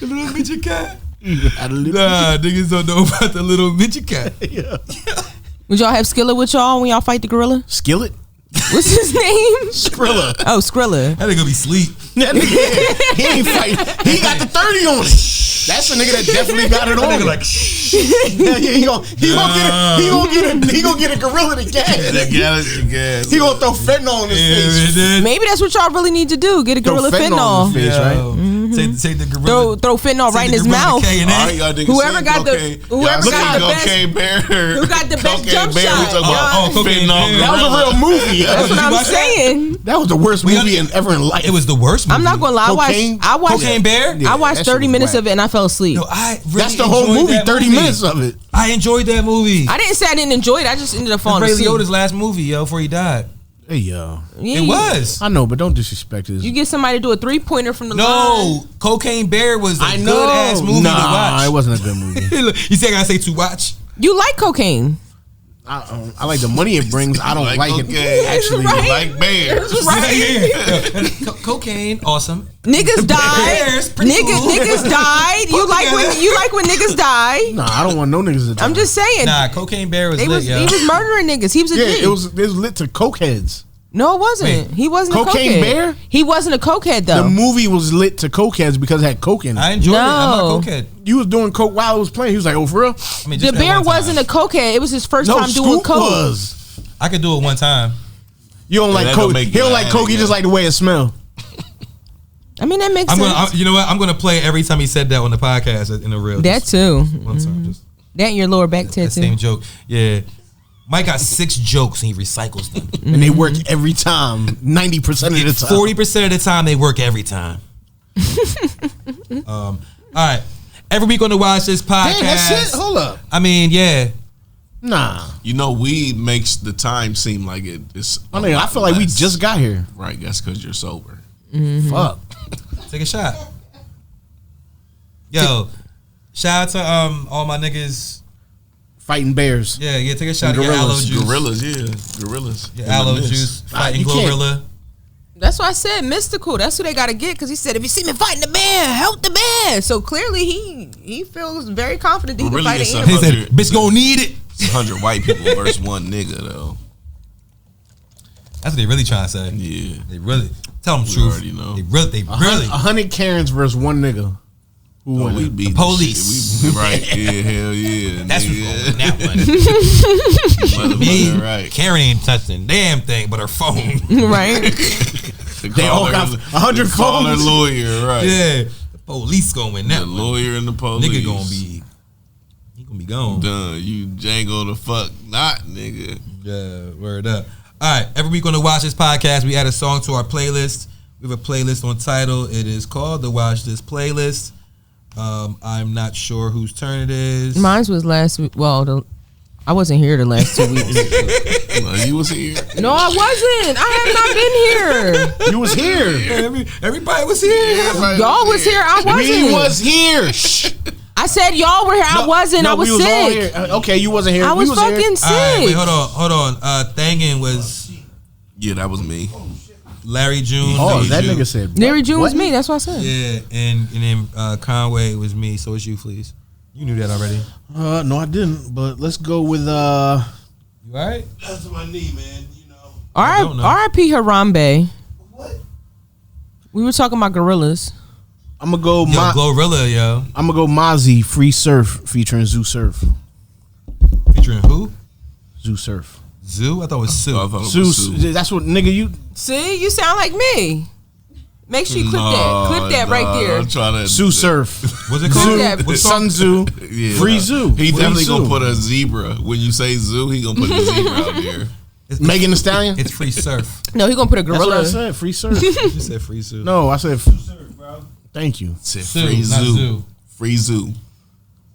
A little midget cat. Had a little Nah, niggas don't know about the little midget cat. yeah. Would y'all have Skilla with y'all when y'all fight the gorilla? Skillet. What's his name? Skrilla. Oh, Skrilla. That nigga be sleep. That nigga, he ain't fight. He got the 30 on it. That's a nigga that definitely got it on. That nigga him. like, Yeah, he gonna get a gorilla to gas. He gonna throw fentanyl in his face. Maybe that's what y'all really need to do. Get a gorilla Throw fentanyl. in his face, right? Take the gorilla. Throw fentanyl right in his mouth. Whoever got the best, who got the best jump shot. Cocaine Bear. That was a real movie. That's what you I'm watch that? saying. That was the worst movie ever in life. It was the worst movie. I'm not gonna lie. Cocaine- I watched Cocaine Bear? Yeah, I watched that shit 30 was minutes whack. of it and I fell asleep. No, I really That's the whole enjoyed movie. that 30 minutes of it. I enjoyed that movie. I didn't say I didn't enjoy it. I just ended up It's falling Ray asleep. Liotta's last movie, yo, before he died. Hey, yo. Yeah, It was. I know, but don't disrespect his. You get somebody to do a 3-pointer from the line. No, Cocaine Bear was a I know. good ass movie to watch. it wasn't a good movie. You say I gotta say to watch? You like cocaine. I like the money it brings. I don't like it. Okay. Actually, Right. Like bears. Cocaine, awesome. Niggas died. Bears, pretty cool. Niggas died. You like when niggas die. nah, I don't want no niggas to die. I'm just saying. Nah, Cocaine Bear was He lit, was yo. he was murdering niggas. He was a Yeah, G. it was lit to cokeheads. No, it wasn't. Wait. He wasn't a Cocaine cokehead. Bear? He wasn't a cokehead The though. movie was lit to cokeheads because it had coke in it. I enjoyed it. I'm not No. a cokehead. You was doing coke while it was playing. He was like, "Oh, for real?" I mean, The just that bear one time. wasn't a cokehead. It was his first No, time doing Scoop coke. was. I could do it one time. You don't like that coke. don't make He don't you like mad coke. He again. just like the way it smell. I mean that makes I'm sense. gonna, you know what? I'm gonna play every time he said that on the podcast in the real. that just too. one time, just That and your lower back that tattoo. same joke. Yeah. Mike got 6 jokes and he recycles them. And they work every time, 90% of the time. 40% of the time they work every time. All right. Every week on the Watch This podcast. Damn, that's it? Hold up. I mean, yeah. Nah. You know, weed makes the time seem like it's. I mean, I feel like we just got here. Right, that's because you're sober. Fuck. Take a shot. Yo, shout out to all my niggas. Fighting bears. Yeah, take a shot And of your aloe gorillas. juice. Gorillas. Your aloe juice. Fighting you can't- gorilla. That's why I said mystical. That's who they gotta get because he said if you see me fighting the bear, help the bear. So clearly he feels very confident that he can Really, fight it's an a He animal. said, bitch gonna need it. It's 100 white people versus one nigga though. That's what they really trying to say. Yeah. They really tell them We truth. already know. They really 100 Karens versus one nigga. Who Oh, won? we beat the police. shit. We, right? Yeah, hell yeah. That's what's nigga. going that one. Me, Motherfucker, right? Karen ain't touching damn thing but her phone. Right? They all got 100 Call her phones. lawyer, right? Yeah, the police gonna win that The one. lawyer and the police. Nigga gonna be gone. done. You Django the fuck not, nigga. Yeah, word up. All right, every week on the Watch This podcast, we add a song to our playlist. We have a playlist on Tidal. It is called the Watch This playlist. I'm not sure whose turn it is. Mine was last week. Well, I wasn't here the last 2 weeks. You was here. No, I wasn't. I have not been here. You was here. Everybody was here. Y'all was here. I wasn't. We was here. Shh. I said y'all were here. I wasn't. I was we was all sick. here. Okay, you wasn't here. I We was fucking here. sick. All right, wait, hold on. Thangen was Yeah, that was me. Larry June. Oh, was that you. nigga said. Larry June was What? me. That's what I said. Yeah, and then Conway was me. So it's you, please. You knew that already. No, I didn't. But let's go with You all right? That's my knee, man. You know. don't know. R.I.P. Harambe. What? We were talking about gorillas. I'm gonna go. Yo, Glorilla, yo. I'm gonna go Mozzie Free Surf featuring Zoo Surf. Featuring who? Zoo Surf. Zoo? I thought it was Sue. I thought it was Sue. Zoo. That's what nigga you. See, you sound like me. Make sure you clip that. Clip that right there. I'm trying to. Zoo Surf. Was it Clip called? that. What Sun song? Zoo. Yeah, Free Zoo. He Free definitely Zoo. gonna put a zebra. When you say zoo, he gonna put the zebra out there. Megan Thee Stallion. It's Free Surf. No, he gonna put a That's what I gorilla. said. Free Surf. You said Free Zoo. No, I said. Thank you. Said Sue, free not zoo. Zoo. Free zoo.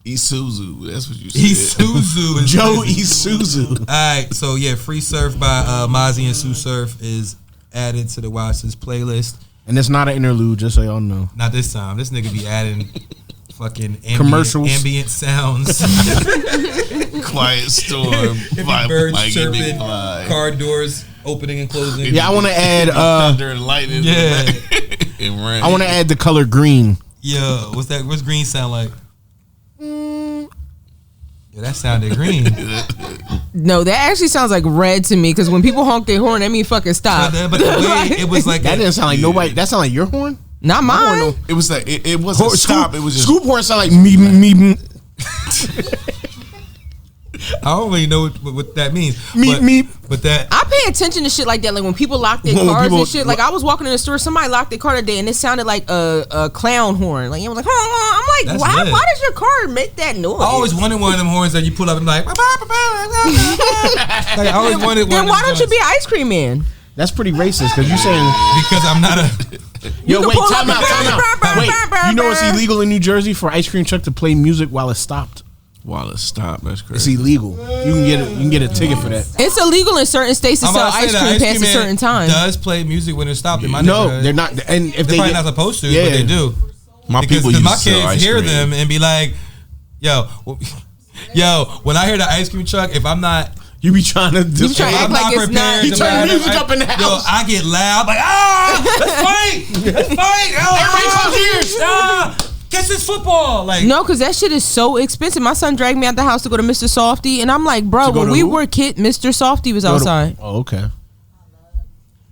Isuzu. That's what you said. Isuzu. is Joe crazy. Isuzu. All right, so yeah, Free Surf by Mozzie and Sue Surf is added to the Watch This playlist. And it's not an interlude, just so y'all know. Not this time. This nigga be adding fucking Commercials. ambient sounds. Quiet storm. Birds Like a chirping, big fly. car doors opening and closing. Yeah, I want to add. Thunder and lightning. Yeah. And rain. I want to add the color green. Yo, what's that? What's green sound like? Yeah, that sounded green. No, that actually sounds like red to me because when people honk their horn, that mean fucking stop. But the way it was like That didn't sound like nobody. That sound like your horn. Not mine. It was like it wasn't stop. It was just Scoop horn sound like me. I don't really know what that means. Meep, but, meep. But that I pay attention to shit like that. Like when people lock their When cars people- and shit. Like I was walking in the store, somebody locked their car today, and it sounded like a clown horn. Like it was like, I'm like, That's why? lit. Why does your car make that noise? I always wanted one of them horns that you pull up and like. Like I always wanted one. Then of why them don't you joints. be an ice cream man? That's pretty racist because you saying. Because I'm not a. Yo, can wait, pull time up out, and- time out. Wait, you know it's illegal in New Jersey for ice cream truck to play music while it's stopped. while it stopped. That's It's crazy. illegal. You can get a ticket for that. It's illegal in certain states to I'm sell about to say ice the cream past a man certain time. Does play music when it's stopped in my No, neighborhood. they're not. And if They're they probably not supposed to, Yeah. but they do. My Because people used my to sell kids ice hear cream. them and be like, "Yo, when I hear the ice cream truck, if I'm not." you be trying to. You try to I'm act like it's not. He turn music up in the house. Yo, I get loud, like, let's fight! Let's fight! Everybody close your ears. Catch this football! Like, No, because that shit is so expensive. My son dragged me out the house to go to Mr. Softy, and I'm like, bro, To go when to we who? were kid, Mr. Softy was outside. Oh, okay.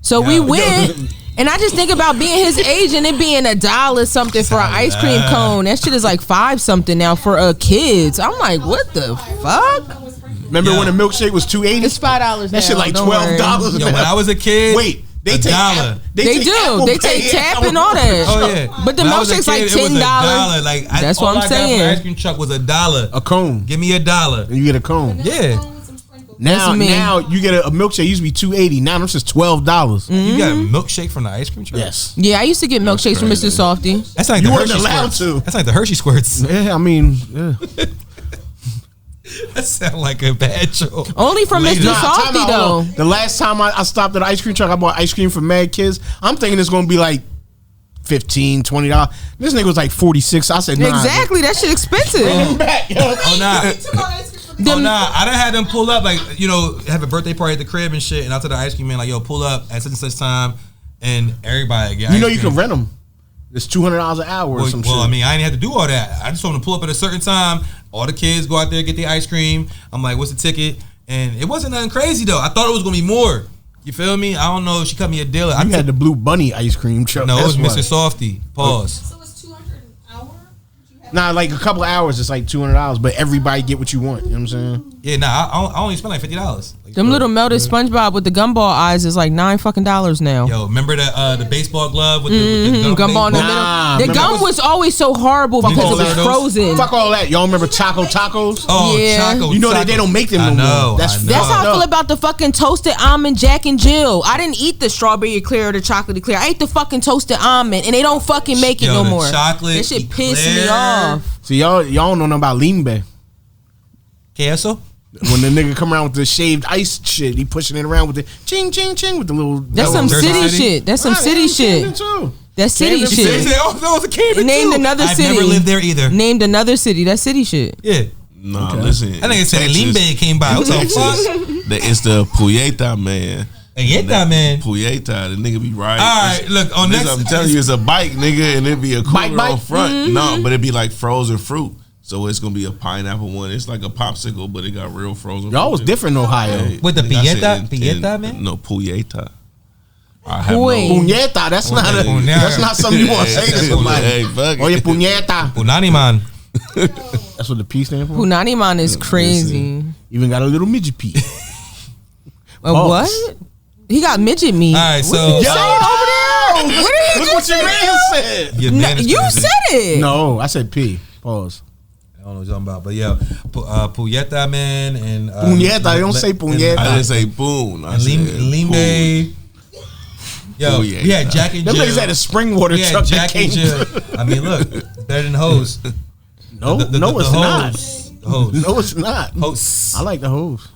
So we went, and I just think about being his age and it being $1 something for an ice cream cone. That shit is like $5 something now for kids. I'm like, what the fuck? Remember Yeah. when a milkshake was $2.80? It's $5 now. That shit like don't worry. $12. yo, when I was a kid, Wait, they take $1. They do. Apple They Pay take tap Apple and all that. Oh yeah, But the When I was a milkshake's like kid, it was $10. $1. Like That's all what I'm I got from saying. the ice cream truck was $1. A cone. Give me $1. And you get a cone. Yeah. Now you get a milkshake used to be $2.80. Now it's just $12. You got a milkshake from the ice cream truck? Yes. Yeah, I used to get milkshakes from Mr. Softy. That's like You the weren't Hershey allowed squirts. to. That's like the Hershey squirts. Yeah, I mean, yeah. That sound like a bad joke. Only from Mr. Nah, Softy time out, though. hold on. The last time I stopped at the ice cream truck, I bought ice cream for mad kids. I'm thinking it's gonna be like $15, $20. This nigga was like $46. I said, nah. Exactly, that shit expensive. Back, yo. Oh nah. Took all the ice cream from Oh nah, I done had them pull up, like, you know, have a birthday party at the crib and shit, and I told the ice cream man, like, yo, pull up at such and such time, and everybody get You ice know you cream. can rent them. It's $200 an hour or some shit. Well, I mean, I didn't have to do all that. I just want to pull up at a certain time. All the kids go out there, get the ice cream. I'm like, what's the ticket? And it wasn't nothing crazy, though. I thought it was going to be more. You feel me? I don't know if she cut me a deal. You had the Blue Bunny ice cream truck. No, it was That's Mr. why. Softy. Pause. So it's $200 an hour? Did you have Nah, like a couple of hours, it's like $200, but everybody get what you want. You know what I'm saying? Yeah, nah, I only spent like $50. Like, Them little melted SpongeBob with the gumball eyes is like $9 fucking now. Yo, remember the baseball glove with the Gumball in the thing? Nah, middle. The remember- gum was always so horrible Fuck because all it was that. frozen. Fuck all that. Y'all remember Choco Tacos? Oh, Yeah. Choco. You know that Choco. they don't make them no I know, more. That's I know. That's how I fucked feel up. about the fucking toasted almond Jack and Jill. I didn't eat the strawberry eclair or the chocolate eclair. I ate the fucking toasted almond, and they don't fucking make it Yo, no the more. chocolate That shit pissed me eclair. off. See, y'all don't know nothing about Limbe. Queso? When the nigga come around with the shaved ice shit, he pushing it around with the ching ching ching with the little. That's some Jersey city City? shit. That's some Nah, city they shit. Camden too. That's city Camden They shit. said, oh, no, it's a Camden Named too. another I've city. never lived there either. Named another city. That's city shit. Yeah. Nah, listen. I think it said Limbe came by. What the fuck? It's the Puyeta man. And get that, man. Puyeta, the nigga be riding. All right, look, on next. I'm telling you, it's a bike, nigga, and it'd be a cooler Bike? on front. No, but it'd be like frozen fruit. So it's gonna be a pineapple one. It's like a popsicle, but it got real frozen. Y'all was fruit. different in Ohio. Hey, With the nigga, I said Pieta, man? No, Puyeta. I have Puy. Puñeta, that's not a, Puñeta. that's not something you want to say to somebody. Hey, fuck Oye, it. puñeta. Unani, man. That's what the P stand for. Punani man is crazy. Even got a little midget P. What? He got midget meat. All right, so. Yo, over there. What did he look just what your say? man said. Your No, man is you crazy. said it. No, I said P. Pause. I don't know what you're talking about, but yeah, Puyeta, man, and Puñeta, they don't say puñeta. I didn't say boom. I And said Limbe. Yo, Puyeta. we had Jack and Them Jill. niggas had a spring water We had truck that Jack and came. Jill. I mean, look, better than hose. No, no, it's not. The hose. No, it's not. Hose. I like the hose.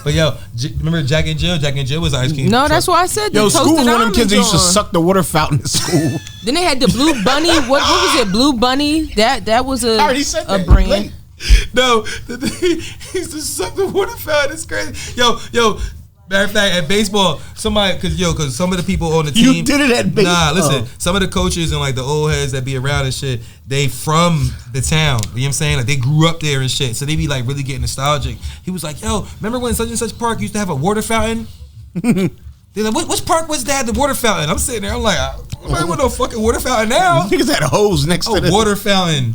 But yo, remember Jack and Jill? Jack and Jill was ice cream. No, truck. that's why I said Yo, the school was toasted one of them almond kids that used to joint. suck the water fountain at school. Then they had the Blue Bunny. What was it? Blue Bunny. That was I already said a that. brand. Late. No, he used to suck the water fountain. It's crazy. Yo. Matter of fact, at baseball, because some of the people on the team. You did it at baseball. Nah, listen, some of the coaches and like the old heads that be around and shit, they from the town. You know what I'm saying? Like they grew up there and shit. So they be like really getting nostalgic. He was like, yo, remember when such and such park used to have a water fountain? They're like, which park was that had the water fountain? I'm sitting there, I'm like, I don't want no fucking water fountain now. Niggas had a hose next to A the water fountain.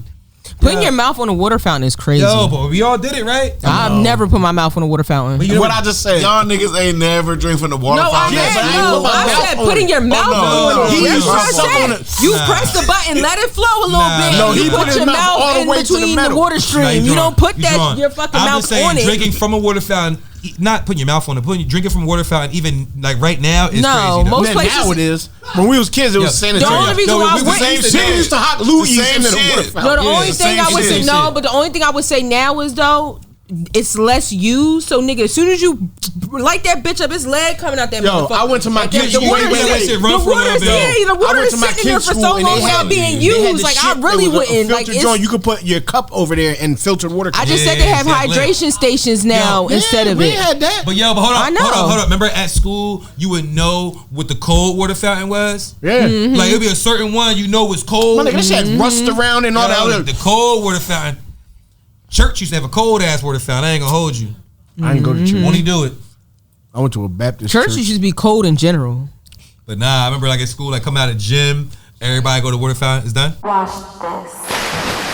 Putting your mouth on a water fountain is crazy. Yo, but we all did it, right? I've never put my mouth on a water fountain. But you What know- I just said. Y'all niggas ain't never drink from the water No, I fountain. Yes, I said ain't no. put my I mouth said on putting it. your mouth no. on it. He That's used what to I suck on said. it. You press the button, let it flow a little Nah. bit. No, he you put put his your mouth mouth all the in way to the between the metal. water stream. You don't put your fucking I'm mouth just saying, on it. drinking from a water fountain, not putting your mouth on it, drinking from a water fountain, even like right now, is No, crazy. though. most Man, places- now it is. When we was kids, it was Yeah. sanitary. The only reason why I we went- same She shit. used to hot Louis The same in the shit. water No, fountain. the Yeah, only the thing same I would say shit. but the only thing I would say now is though, it's less used. So nigga, as soon as you light that bitch up, his leg coming out that Yo, motherfucker. I went to my Like, kids' the school. water, Wait, That shit run for a little bit. the water I went is to my sitting there kids' for school so and long they without had being they had used. the Like shit, I it really was a wouldn't. Like filtered joint. it's, You could put your cup over there and filtered water. I just Yeah, said they have it's that lit. hydration stations now Yo, instead of we it. had that. But yo, but hold I on, know. hold on. Remember at school, you would know what the cold water fountain was. Yeah. Mm-hmm. Like it'd be a certain one you know was cold. My nigga, this shit had rust around and all Yo, that. the cold water fountain. Church used to have a cold ass water fountain. I ain't gonna hold you. I didn't go to church. Won't he do it? I went to a Baptist Church church. used to be cold in general. But nah, I remember like at school, like come out of gym, everybody go to water fountain. It's done. Watch this.